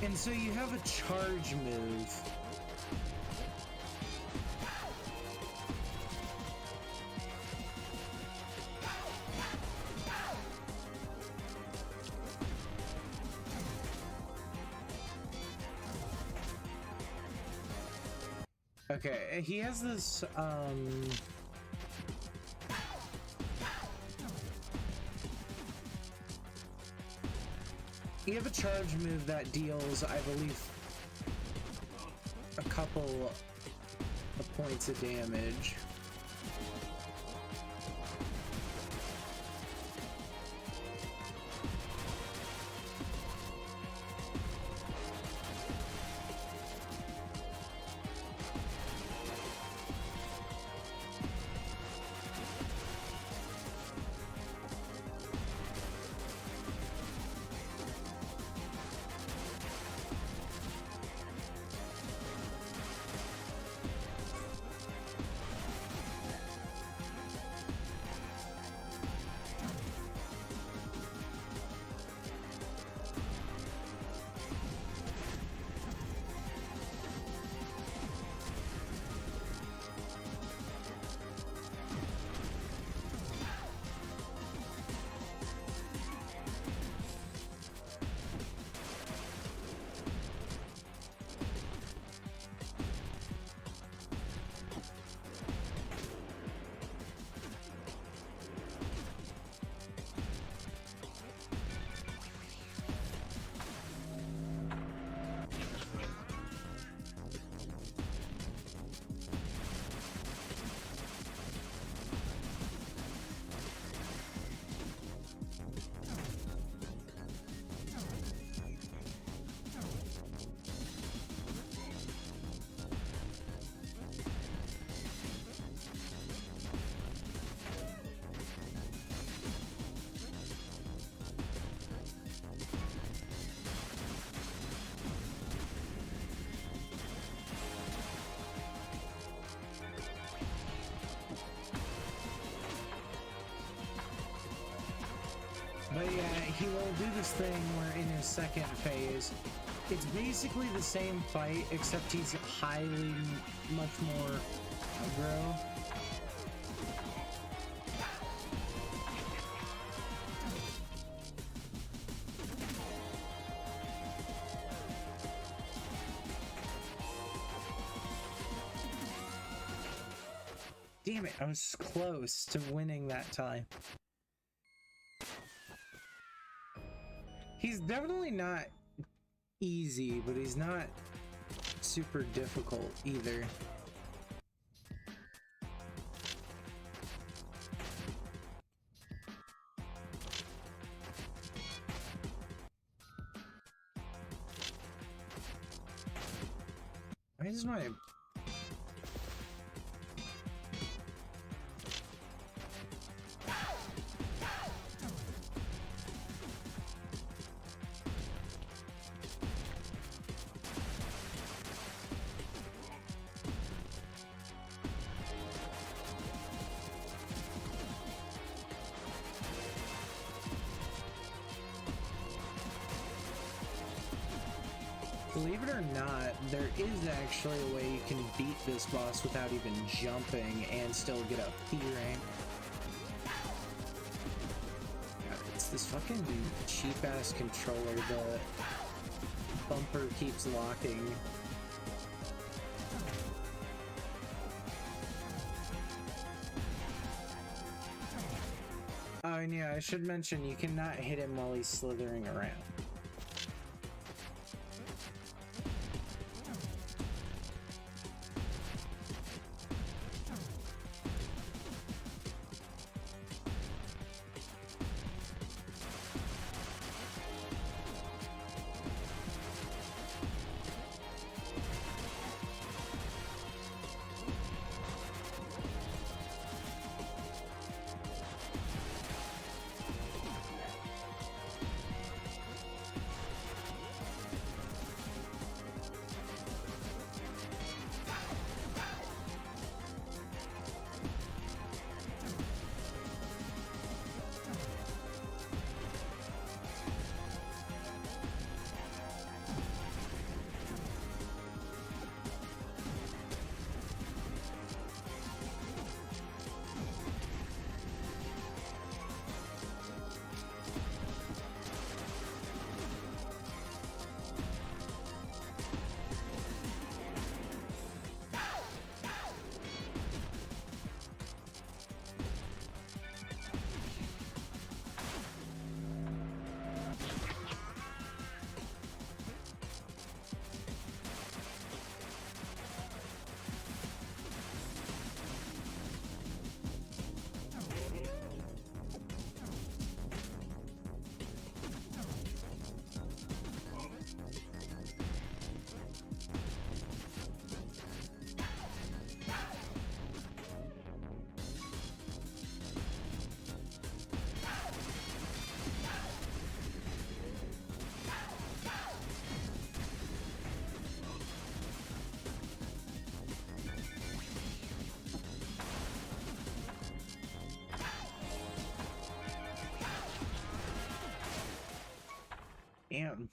And so you have a charge move. Okay, he has this, you have a charge move that deals, I believe, a couple of points of damage. But yeah, he will do this thing where in his second phase, it's basically the same fight, except he's highly, much more aggro. Damn it, I was close to winning that time. He's definitely not easy, but he's not super difficult either. Why is my... Believe it or not, there is actually a way you can beat this boss without even jumping and still get a P rank. God, it's this fucking cheap-ass controller. The bumper keeps locking. Oh, and yeah, I should mention, you cannot hit him while he's slithering around. Damn.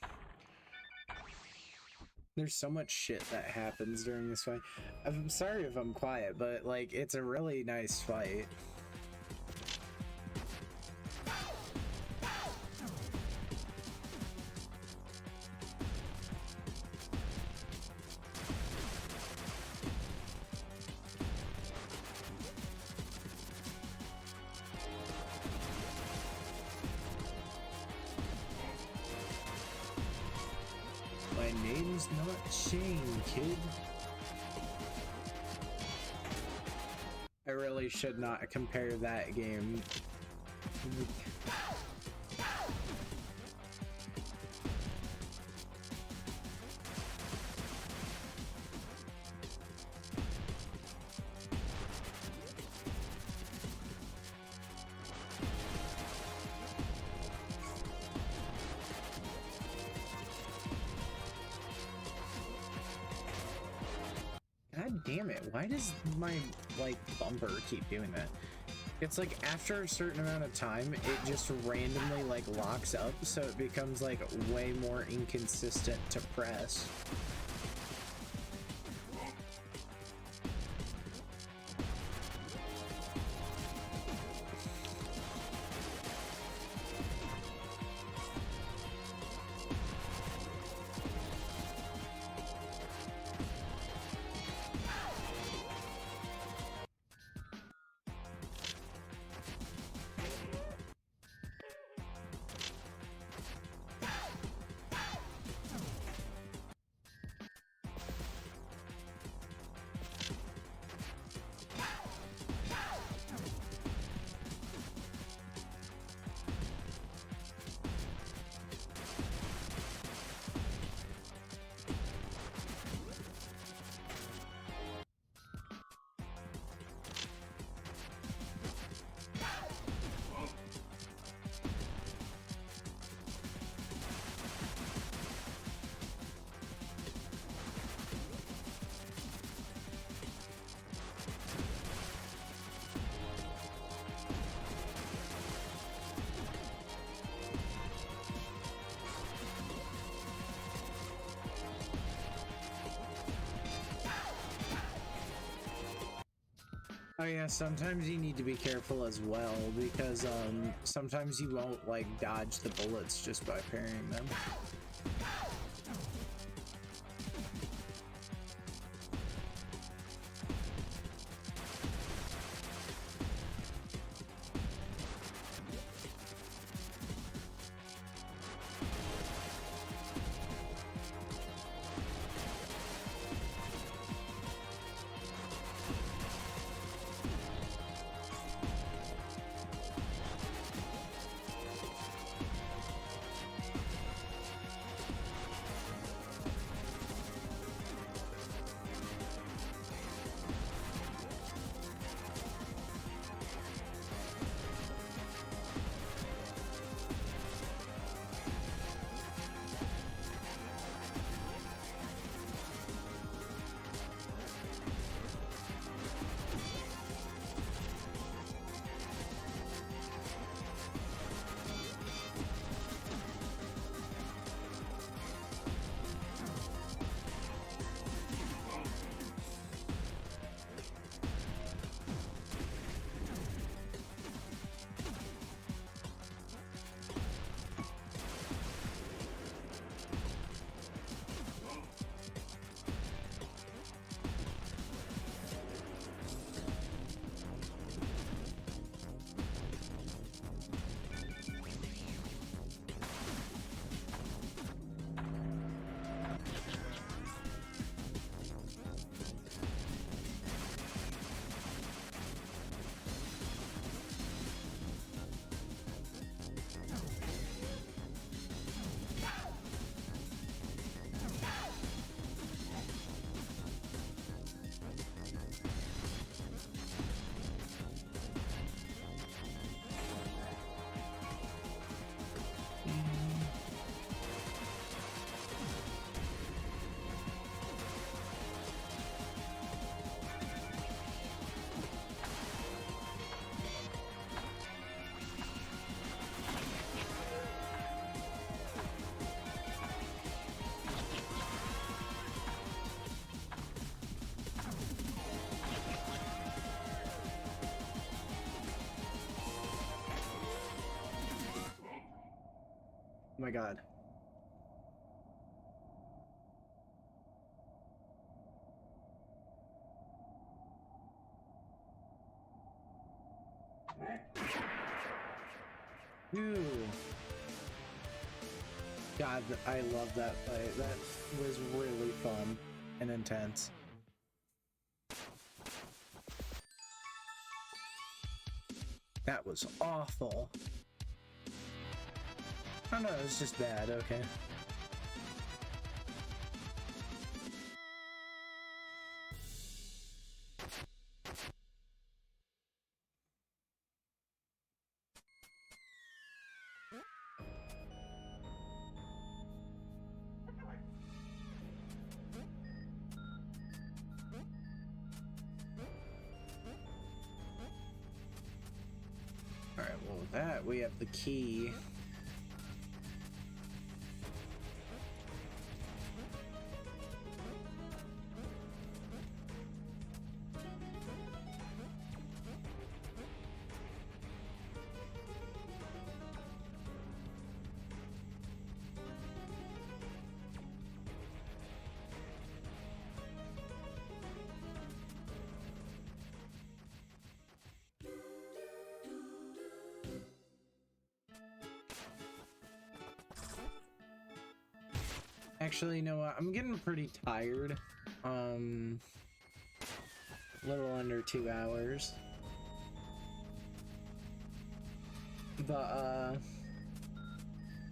There's so much shit that happens during this fight. I'm sorry if I'm quiet, but like, it's a really nice fight. My name's not Shane, kid. I really should not compare that game. God damn it, why does my, like, bumper keep doing that? It's like after a certain amount of time, it just randomly, like, locks up, so it becomes, like, way more inconsistent to press. Oh yeah, sometimes you need to be careful as well, because sometimes you won't, like, dodge the bullets just by parrying them. my god. Ooh. God, I love that fight. That was really fun and intense. That was awful. Oh no, it was just bad, okay. Alright, well with that, we have the key. Actually, you know what? I'm getting pretty tired. A little under 2 hours. But,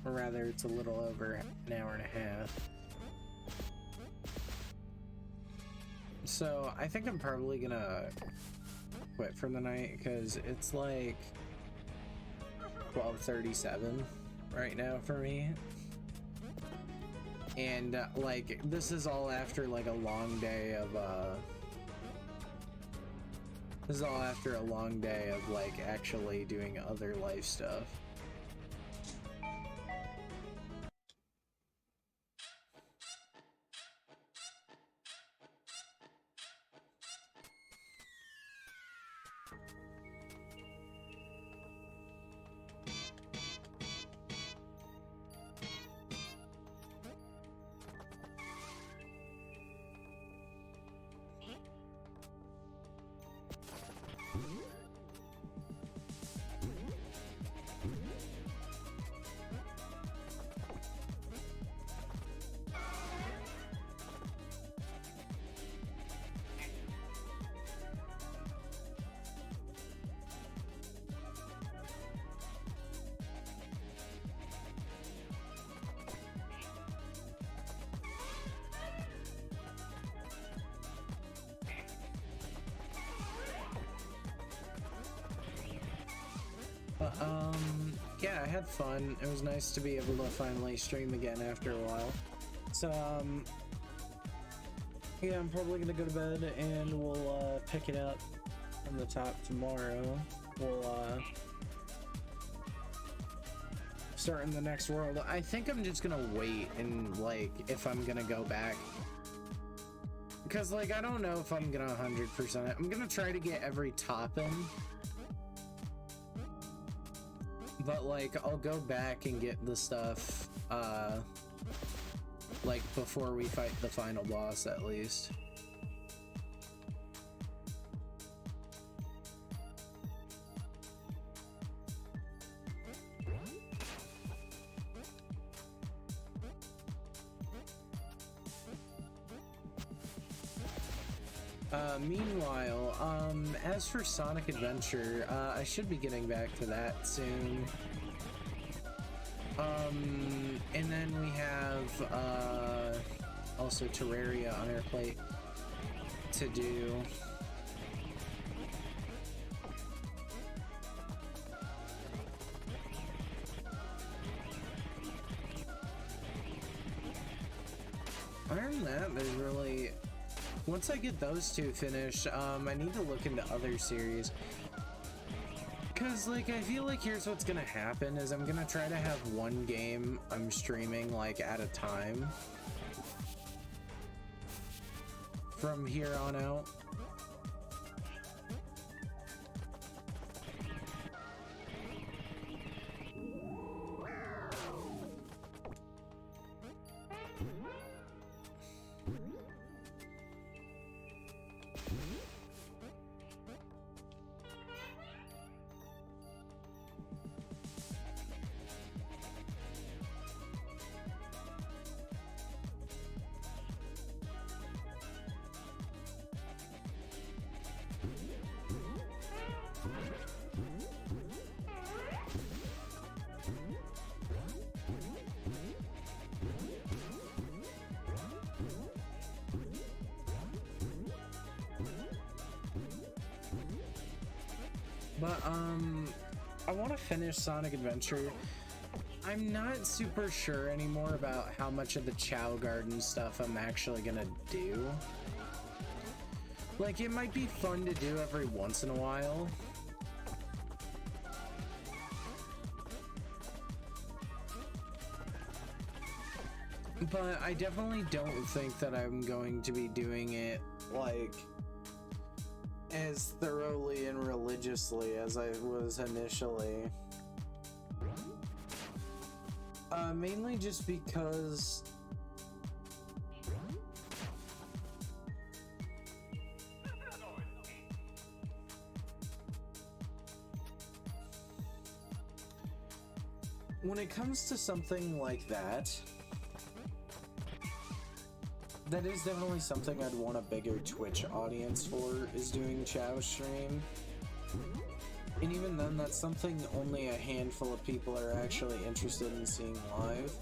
or rather, it's a little over an hour and a half. So, I think I'm probably gonna quit for the night, because it's like 12:37 right now for me. And like this is all after like a long day of this is all after a long day of like actually doing other life stuff. Yeah, I had fun. It was nice to be able to finally stream again after a while. So, yeah, I'm probably gonna go to bed and we'll, pick it up from the top tomorrow. We'll, start in the next world. I think I'm just gonna wait and, like, if I'm gonna go back. Because, like, I don't know if I'm gonna 100% it. I'm gonna try to get every top in. But, like, I'll go back and get the stuff, like, before we fight the final boss, at least. Meanwhile, as for Sonic Adventure, I should be getting back to that soon. And then we have, also Terraria on our plate to do. Other than that, there's really... Once I get those two finished, I need to look into other series. Because, like, I feel like here's what's gonna happen, is I'm gonna try to have one game I'm streaming, like, at a time. From here on out. But I want to finish Sonic Adventure. I'm not super sure anymore about how much of the Chao Garden stuff I'm actually gonna do. Like, it might be fun to do every once in a while. But I definitely don't think that I'm going to be doing it, like, as thoroughly and religiously as I was initially. Mainly just because when it comes to something like that, that is definitely something I'd want a bigger Twitch audience for, is doing Chao stream. And even then, that's something only a handful of people are actually interested in seeing live.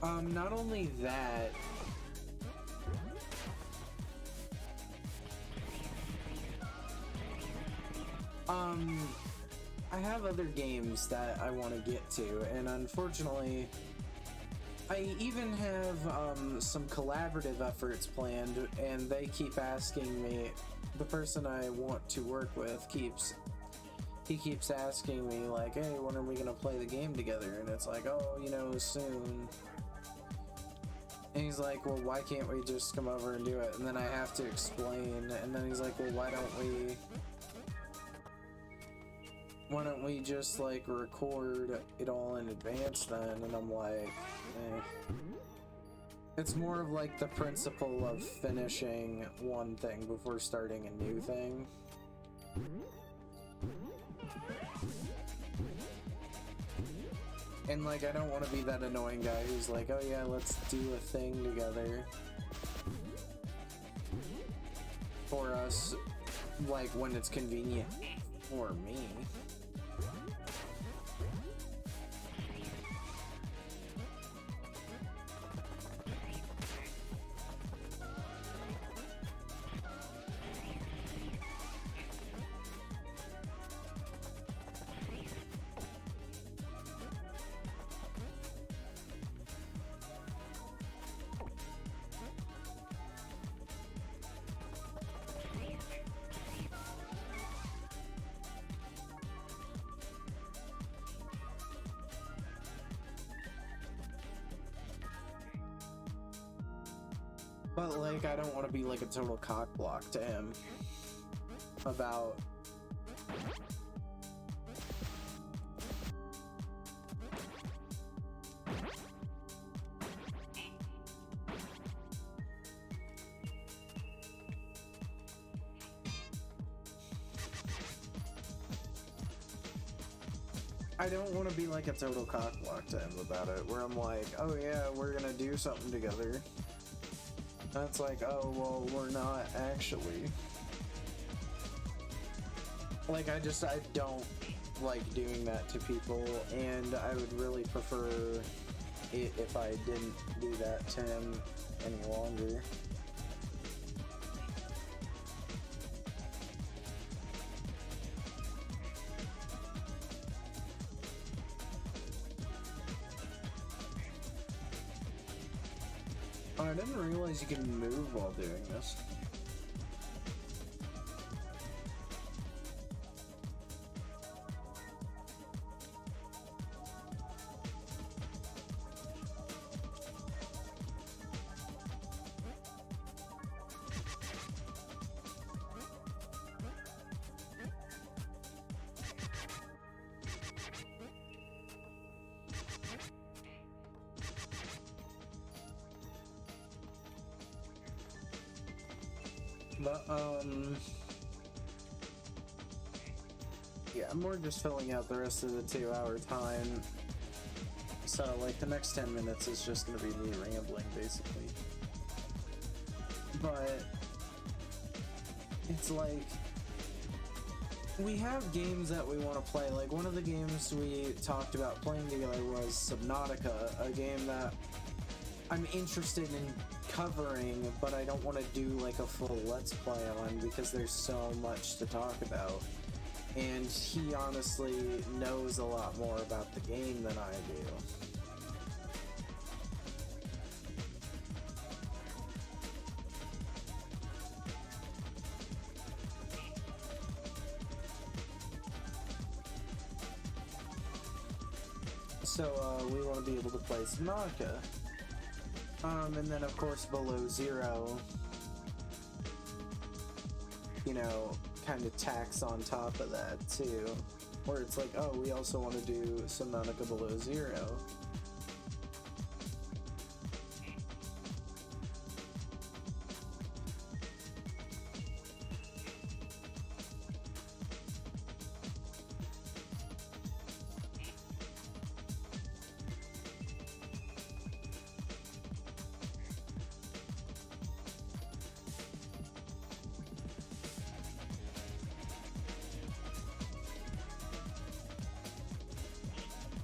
Not only that, I have other games that I want to get to, and unfortunately, I even have some collaborative efforts planned, and they keep asking me, the person I want to work with keeps asking me, like, hey, when are we gonna play the game together? And it's like, oh, you know, soon. And he's like, well, why can't we just come over and do it? And then I have to explain, and then he's like, well, why don't we just, like, record it all in advance then? And I'm like, eh. It's more of, like, the principle of finishing one thing before starting a new thing. And, like, I don't want to be that annoying guy who's like, oh yeah, let's do a thing together for us, like, when it's convenient for me. But, like, I don't want to be, like, a total cockblock to him about... I don't want to be, like, a total cockblock to him about it, where I'm like, oh yeah, we're gonna do something together. That's like, oh, well, we're not actually. Like, I don't like doing that to people, and I would really prefer it if I didn't do that to him any longer. Oh, I didn't realize you can move while doing this. But, yeah, I'm more just filling out the rest of the 2-hour time. So, like, the next 10 minutes is just gonna be me rambling, basically. But, it's like, we have games that we want to play. Like, one of the games we talked about playing together was Subnautica, a game that I'm interested in covering, but I don't want to do like a full Let's Play on because there's so much to talk about. And he honestly knows a lot more about the game than I do. So, we want to be able to play Subnautica. And then of course Below Zero, you know, kind of tacks on top of that too, where it's like, oh, we also want to do Subnautica Below Zero.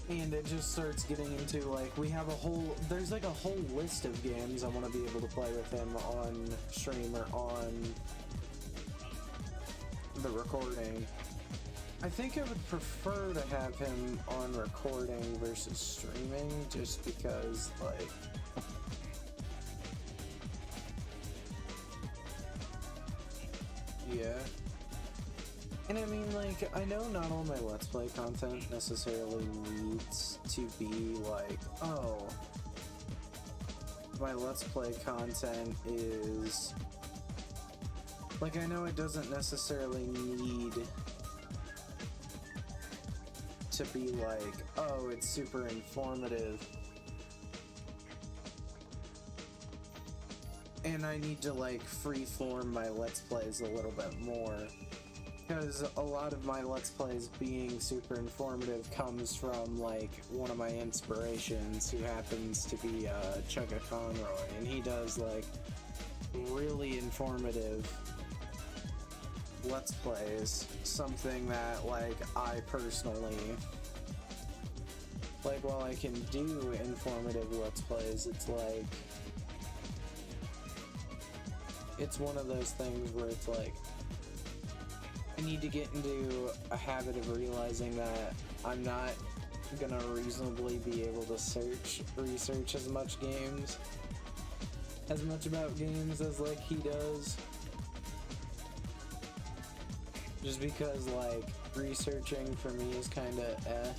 And it just starts getting into, like, we have a whole, there's like a whole list of games I want to be able to play with him on stream or on the recording. I think I would prefer to have him on recording versus streaming, just because, like, yeah. And I mean, like, I know not all my Let's Play content necessarily needs to be like, oh, my Let's Play content is, like, I know it doesn't necessarily need to be like, oh, it's super informative. And I need to, like, freeform my Let's Plays a little bit more. Because a lot of my Let's Plays being super informative comes from, like, one of my inspirations, who happens to be Chugga Conroy, and he does, like, really informative Let's Plays, something that, like, I personally, like, while I can do informative Let's Plays, it's like, it's one of those things where it's like, I need to get into a habit of realizing that I'm not gonna reasonably be able to research as much about games as, like, he does. Just because, like, researching for me is kinda eh.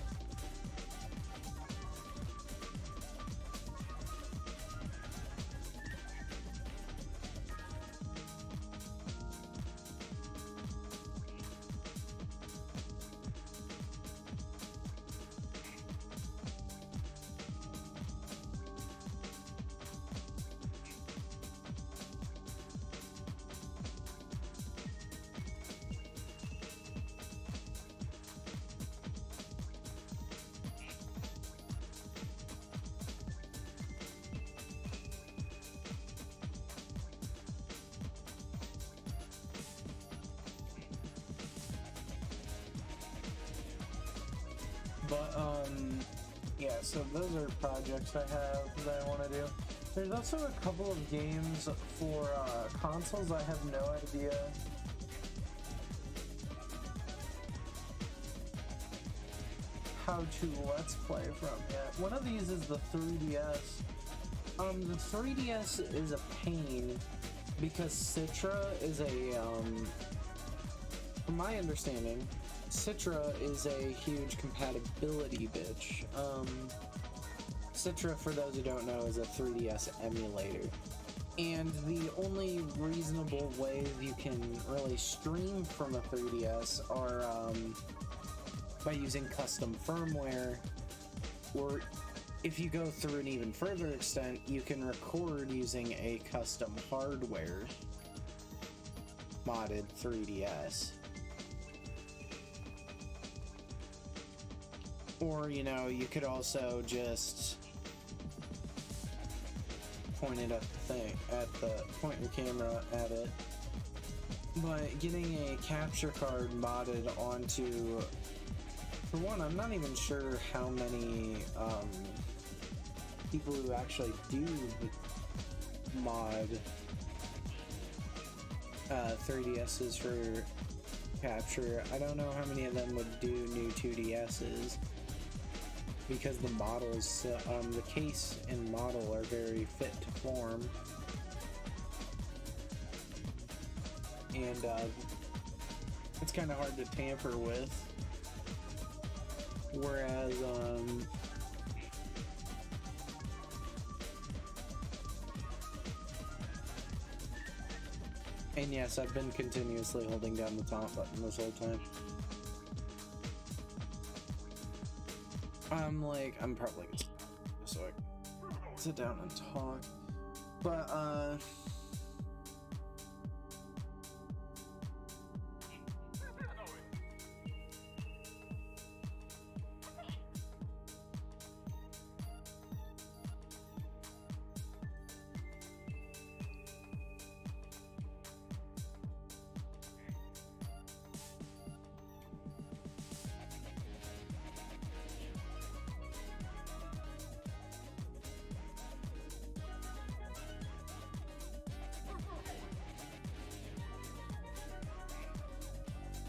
But, yeah, so those are projects I have that I want to do. There's also a couple of games for consoles I have no idea how to Let's Play from yet. One of these is the 3DS. The 3DS is a pain because Citra is a, from my understanding, Citra is a huge compatibility bitch. Citra, for those who don't know, is a 3DS emulator. And the only reasonable way you can really stream from a 3DS are by using custom firmware, or if you go through an even further extent, you can record using a custom hardware modded 3DS. Or, you know, you could also just point it at the thing, point your camera at it. But getting a capture card modded onto, for one, I'm not even sure how many people who actually do mod 3DSs for capture, I don't know how many of them would do new 2DSs, because the models, the case and model are very fit to form, and it's kind of hard to tamper with, whereas and yes, I've been continuously holding down the top button this whole time. I'm probably gonna so I can sit down and talk. But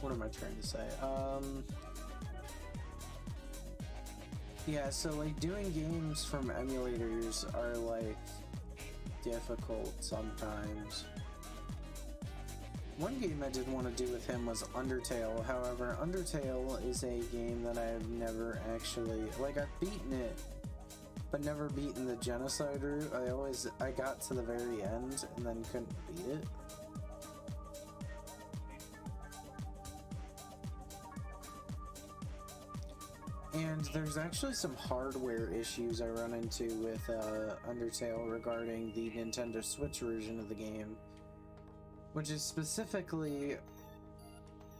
what am I trying to say? Yeah, so like doing games from emulators are like difficult sometimes. One game I did want to do with him was Undertale. However, Undertale is a game that I've never actually, like, I've beaten it, but never beaten the genocide route. I got to the very end and then couldn't beat it. And there's actually some hardware issues I run into with Undertale regarding the Nintendo Switch version of the game, which is specifically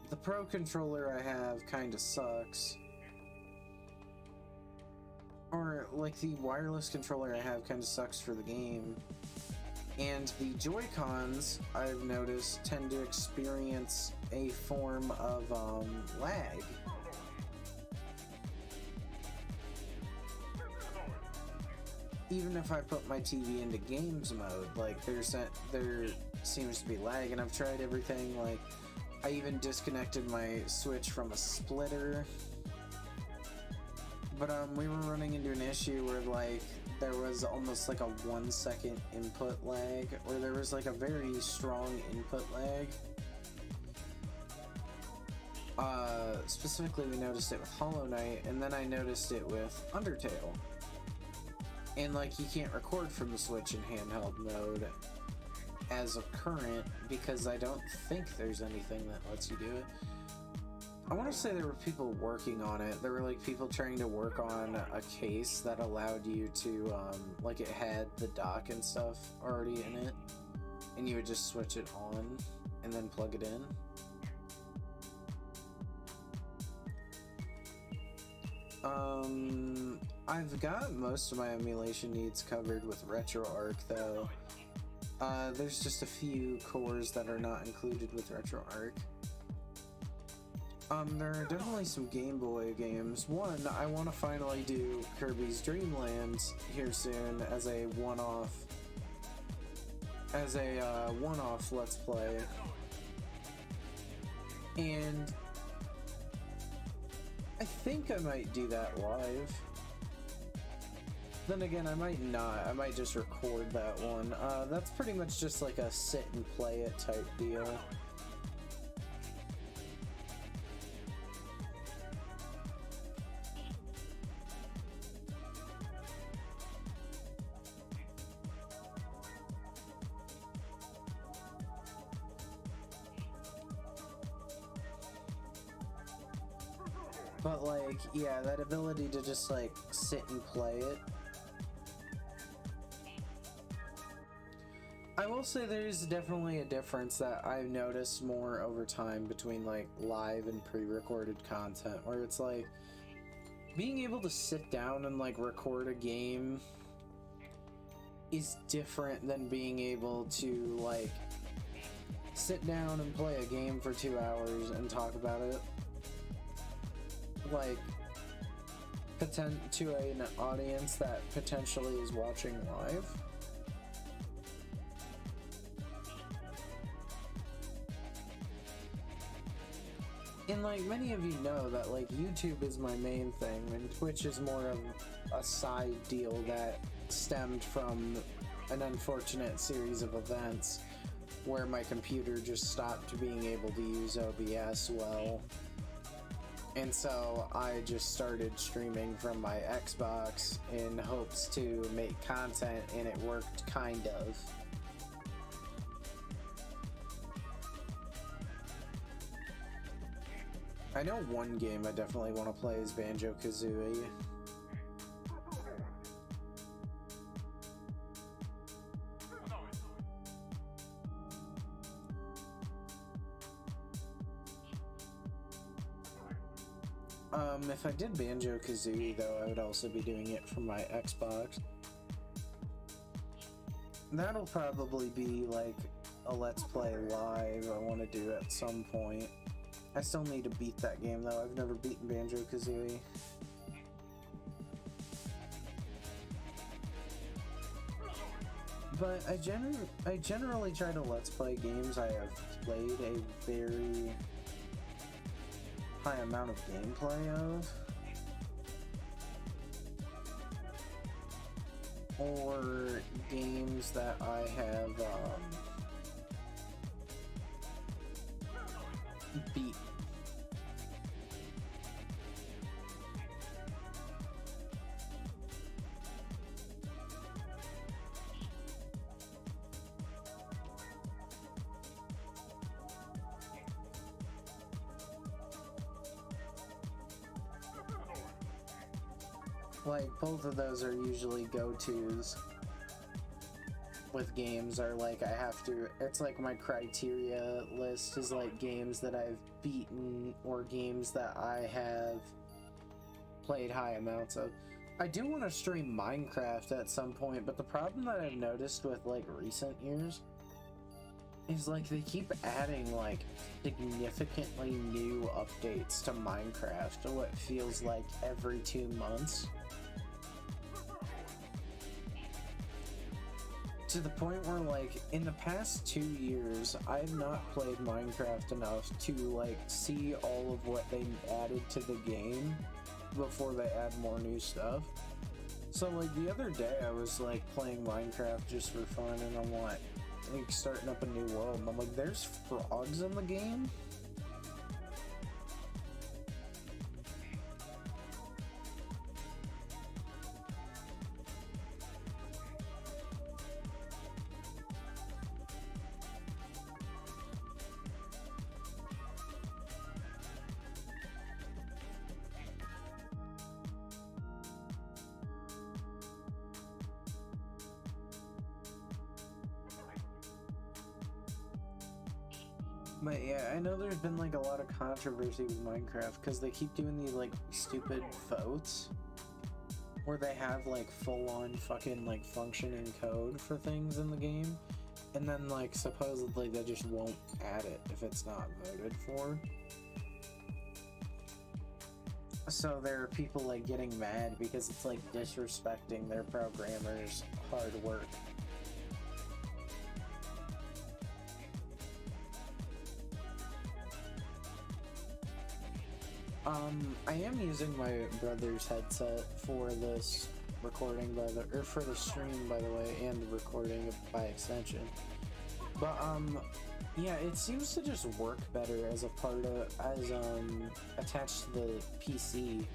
the Pro controller I have kind of sucks, or like the wireless controller I have kind of sucks for the game, and the Joy-Cons I've noticed tend to experience a form of lag. Even if I put my TV into games mode, like there seems to be lag, and I've tried everything. Like I even disconnected my Switch from a splitter, but we were running into an issue where like there was almost like a 1 second input lag, or there was like a very strong input lag. Specifically we noticed it with Hollow Knight, and then I noticed it with Undertale. And like you can't record from the Switch in handheld mode as of current, because I don't think there's anything that lets you do it. I want to say there were people working on it. There were like people trying to work on a case that allowed you to like it had the dock and stuff already in it, and you would just switch it on and then plug it in. I've got most of my emulation needs covered with RetroArch though. There's just a few cores that are not included with RetroArch. There are definitely some Game Boy games. One, I want to finally do Kirby's Dream Land here soon as a one-off Let's Play. And I think I might do that live. Then again, I might not. I might just record that one. That's pretty much just like a sit and play it type deal. But like, yeah, that ability to just like sit and play it. I will say there's definitely a difference that I've noticed more over time between like live and pre-recorded content, where it's like being able to sit down and like record a game is different than being able to like sit down and play a game for 2 hours and talk about it. Like, to an audience that potentially is watching live. And like many of you know that like YouTube is my main thing and Twitch is more of a side deal that stemmed from an unfortunate series of events where my computer just stopped being able to use OBS well. And so I just started streaming from my Xbox in hopes to make content, and it worked kind of. I know one game I definitely want to play is Banjo-Kazooie. If I did Banjo-Kazooie, though, I would also be doing it from my Xbox. That'll probably be, like, a Let's Play live I want to do at some point. I still need to beat that game, though. I've never beaten Banjo-Kazooie. But I generally try to Let's Play games I have played a very high amount of gameplay of, or games that I have beat. Like, both of those are usually go-tos with games, are like, I have to, it's like my criteria list is like games that I've beaten or games that I have played high amounts of. I do want to stream Minecraft at some point, but the problem that I've noticed with like recent years is like they keep adding like significantly new updates to Minecraft to what feels like every 2 months. To the point where, like, in the past 2 years, I have not played Minecraft enough to, like, see all of what they added to the game before they add more new stuff. So, like, the other day, I was, like, playing Minecraft just for fun, and I'm like starting up a new world, and I'm like, there's frogs in the game? But yeah, I know there's been like a lot of controversy with Minecraft because they keep doing these like stupid votes where they have like full-on fucking like functioning code for things in the game, and then like supposedly they just won't add it if it's not voted for. So there are people like getting mad because it's like disrespecting their programmers' hard work. I am using my brother's headset for this recording or for the stream, by the way, and the recording by extension. But, yeah, it seems to just work better as attached to the PC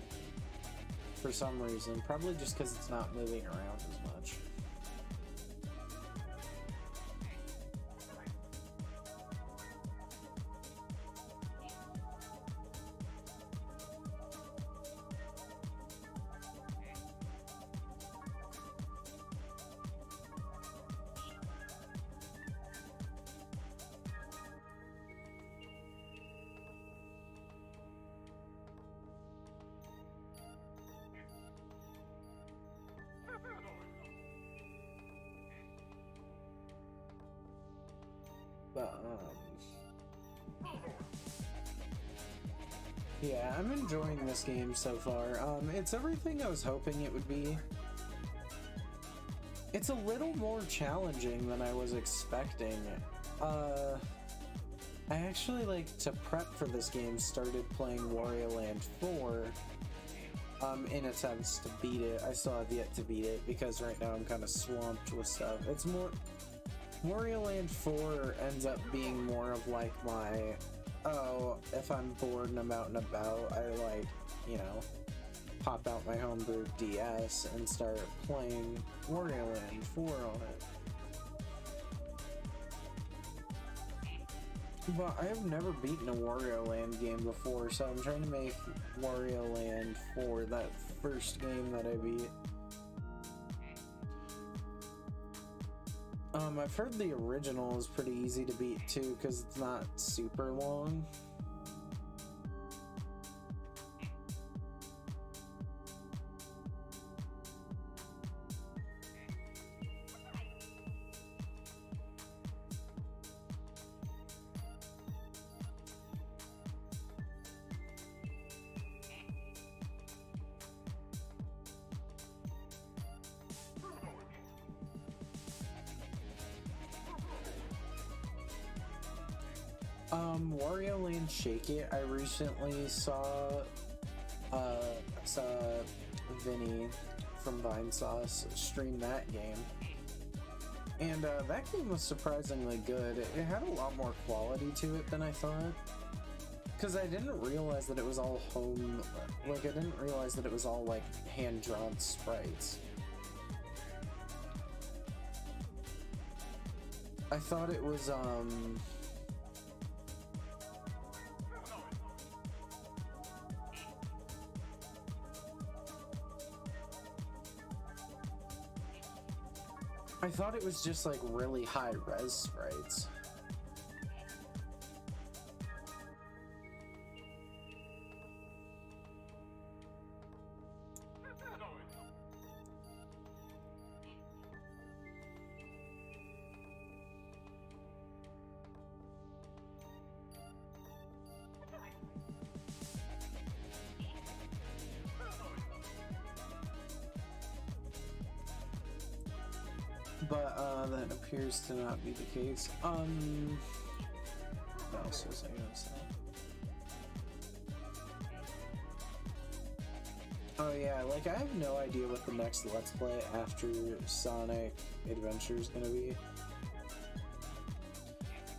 for some reason. Probably just because it's not moving around as much. But, Yeah, I'm enjoying this game so far. It's everything I was hoping it would be. It's a little more challenging than I was expecting. I actually, like, to prep for this game, started playing Wario Land 4, in attempts to beat it. I still have yet to beat it, because right now I'm kind of swamped with stuff. It's more... Wario Land 4 ends up being more of, like, my... Oh, if I'm bored and I'm out and about, I, like, you know, pop out my homebrew DS and start playing Wario Land 4 on it. But I have never beaten a Wario Land game before, so I'm trying to make Wario Land 4 that first game that I beat. I've heard the original is pretty easy to beat too, because it's not super long. Wario Land Shake It, I recently saw Vinny from Vinesauce stream that game. And that game was surprisingly good. It had a lot more quality to it than I thought. Because I didn't realize that it was all home... Like, I didn't realize that it was all, like, hand-drawn sprites. I thought it was, I thought it was just, like, really high-res sprites. But, that appears to not be the case. What else was I gonna say? Oh yeah, like, I have no idea what the next Let's Play after Sonic Adventure is gonna be.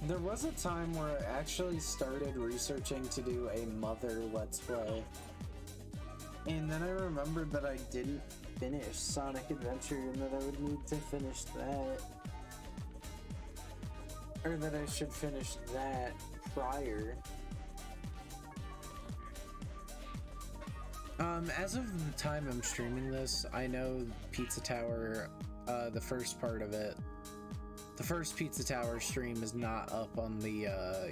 There was a time where I actually started researching to do a Mother Let's Play. And then I remembered that I didn't finish Sonic Adventure and that I would need to finish that. Or that I should finish that prior. As of the time I'm streaming this, I know Pizza Tower, the first part of it, the first Pizza Tower stream is not up on the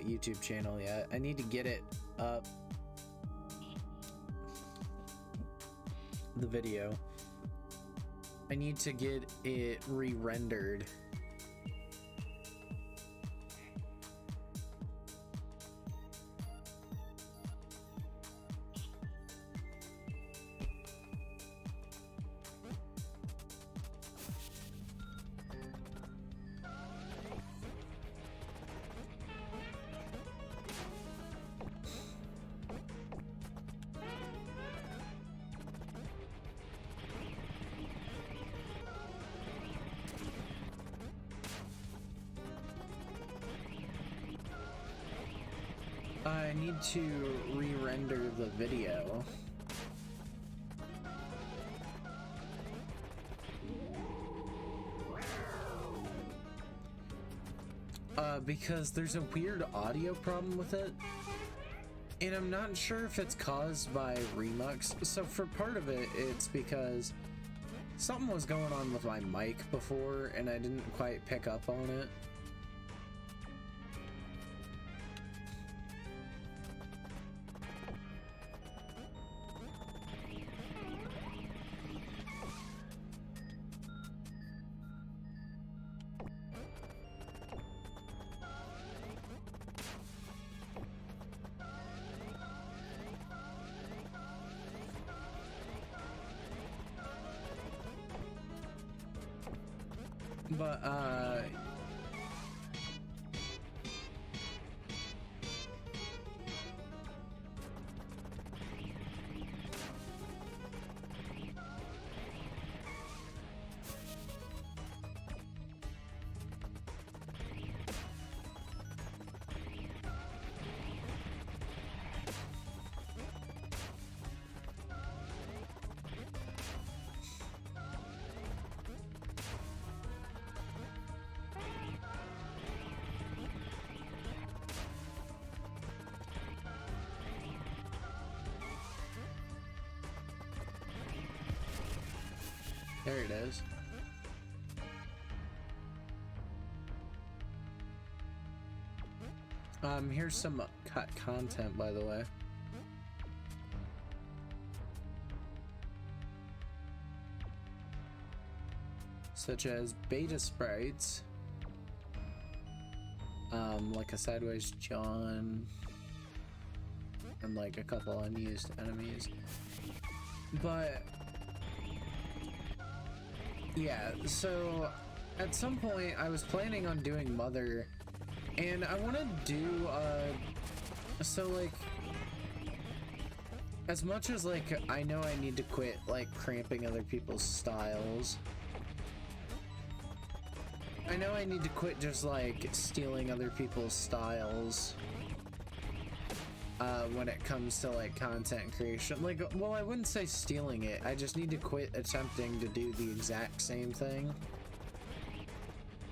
YouTube channel yet. I need to get it up. The video. I need to get it re-rendered. I need to re-render the video. Because there's a weird audio problem with it. And I'm not sure if it's caused by Remux. So for part of it, it's because something was going on with my mic before and I didn't quite pick up on it. But there it is. Here's some cut content, by the way. Such as beta sprites, like a Sideways John, and like a couple unused enemies. But yeah, so at some point I was planning on doing Mother, and I want to do so like, as much as like I know I need to quit like cramping other people's styles, I know I need to quit just like stealing other people's styles when it comes to like content creation. Like, well, I wouldn't say stealing it, I just need to quit attempting to do the exact same thing,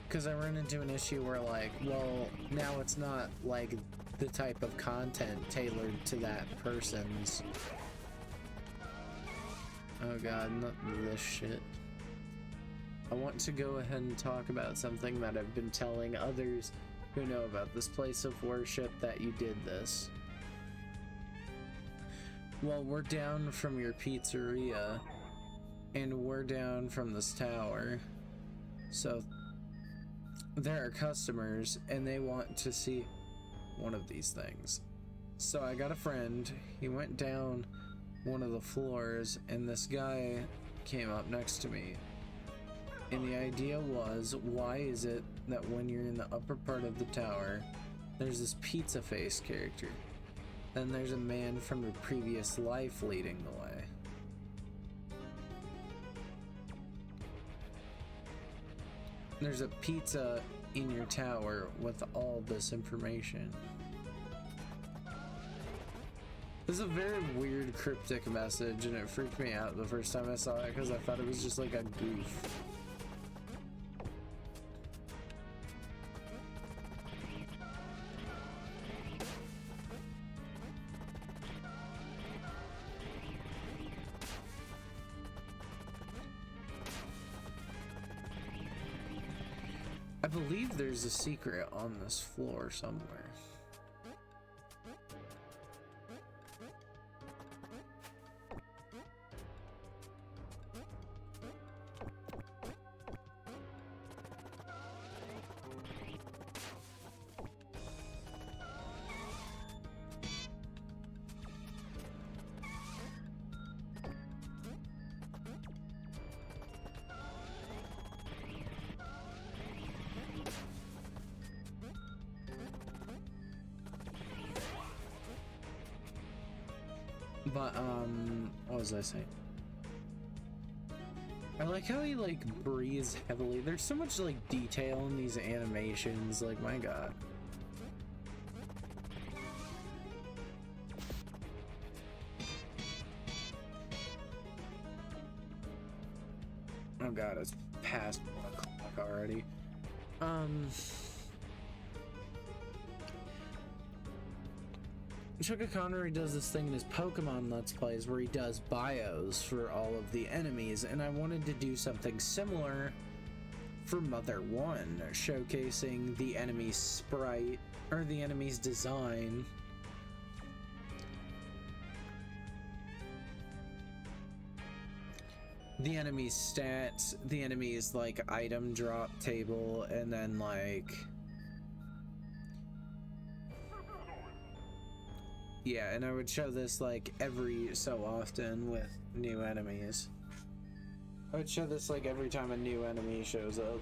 because I run into an issue where like, well, now it's not like the type of content tailored to that person's. Oh god, not this shit. I want to go ahead and talk about something that I've been telling others who know about this place of worship, that you did this. Well, we're down from your pizzeria, and we're down from this tower, so there are customers, and they want to see one of these things. So I got a friend, he went down one of the floors, and this guy came up next to me. And the idea was, why is it that when you're in the upper part of the tower, there's this pizza face character, then there's a man from a previous life leading the way? There's a pizza in your tower with all this information. This is a very weird cryptic message, and it freaked me out the first time I saw it because I thought it was just like a goof. I believe there's a secret on this floor somewhere. But, what was I saying? I like how he, like, breathes heavily. There's so much, like, detail in these animations, like, my god. Oh god, it's past 1 o'clock already. Chuka Connery does this thing in his Pokemon Let's Plays where he does bios for all of the enemies, and I wanted to do something similar for Mother 1, showcasing the enemy's sprite, or the enemy's design. The enemy's stats, the enemy's, like, item drop table, and then, like... yeah, and I would show this like every so often with new enemies. I would show this like every time a new enemy shows up.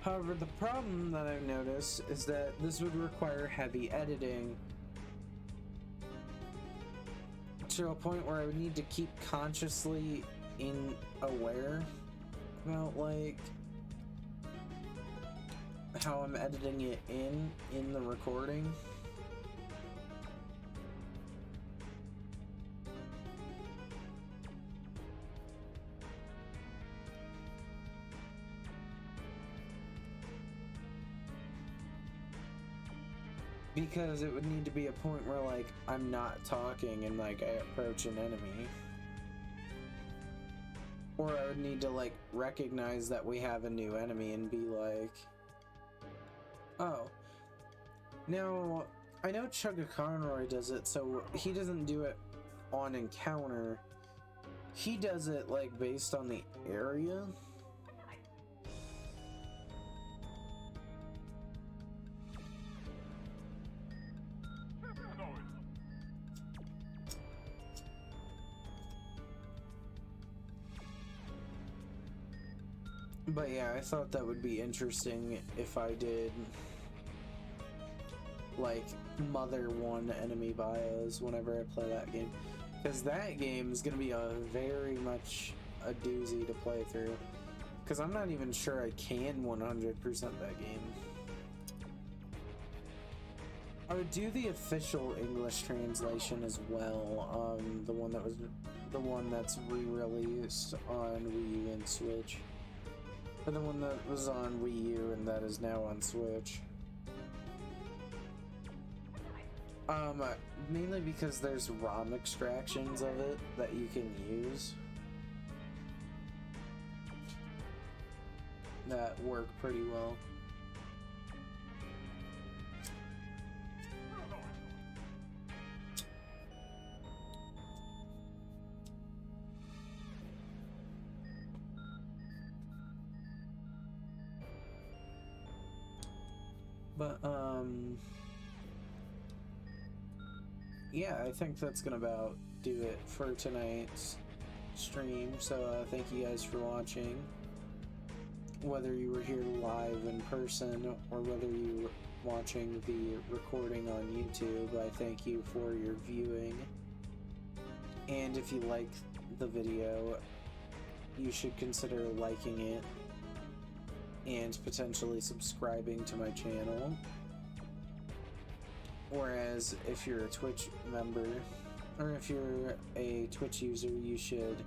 However, the problem that I've noticed is that this would require heavy editing to a point where I would need to keep consciously aware about, like, how I'm editing it in the recording. Because it would need to be a point where, like, I'm not talking and, like, I approach an enemy. Or I would need to, like, recognize that we have a new enemy and be like, oh. Now, I know Chugga Conroy does it, so he doesn't do it on encounter. He does it, like, based on the area. But yeah, I thought that would be interesting if I did, like, Mother 1 enemy bios whenever I play that game. Because that game is going to be a very much a doozy to play through. Because I'm not even sure I can 100% that game. I would do the official English translation as well, the one that's re-released on Wii U and Switch. Or the one that was on Wii U and that is now on Switch. Mainly because there's ROM extractions of it that you can use that work pretty well. But, yeah, I think that's gonna about do it for tonight's stream. So, thank you guys for watching. Whether you were here live in person or whether you were watching the recording on YouTube, I thank you for your viewing. And if you like the video, you should consider liking it and potentially subscribing to my channel. Whereas if you're a Twitch member, or if you're a Twitch user, you should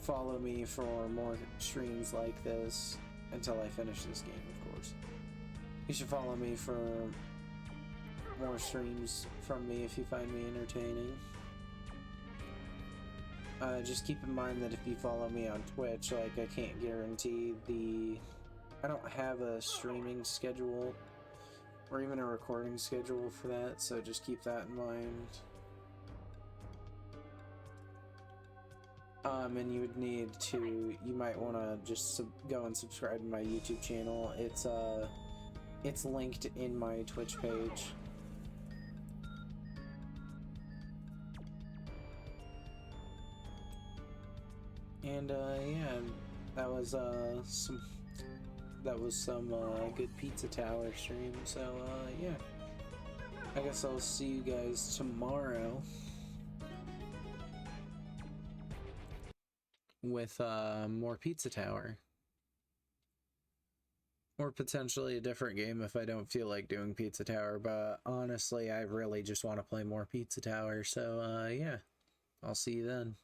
follow me for more streams like this until I finish this game, of course. You should follow me for more streams from me if you find me entertaining. Just keep in mind that if you follow me on Twitch, like, I can't guarantee I don't have a streaming schedule or even a recording schedule for that, so just keep that in mind. And you would need to, you might want to just go and subscribe to my YouTube channel. It's linked in my Twitch page. And yeah, that was some good Pizza Tower stream. So yeah, I guess I'll see you guys tomorrow with more Pizza Tower, or potentially a different game if I don't feel like doing Pizza Tower. But honestly, I really just want to play more Pizza Tower. So yeah, I'll see you then.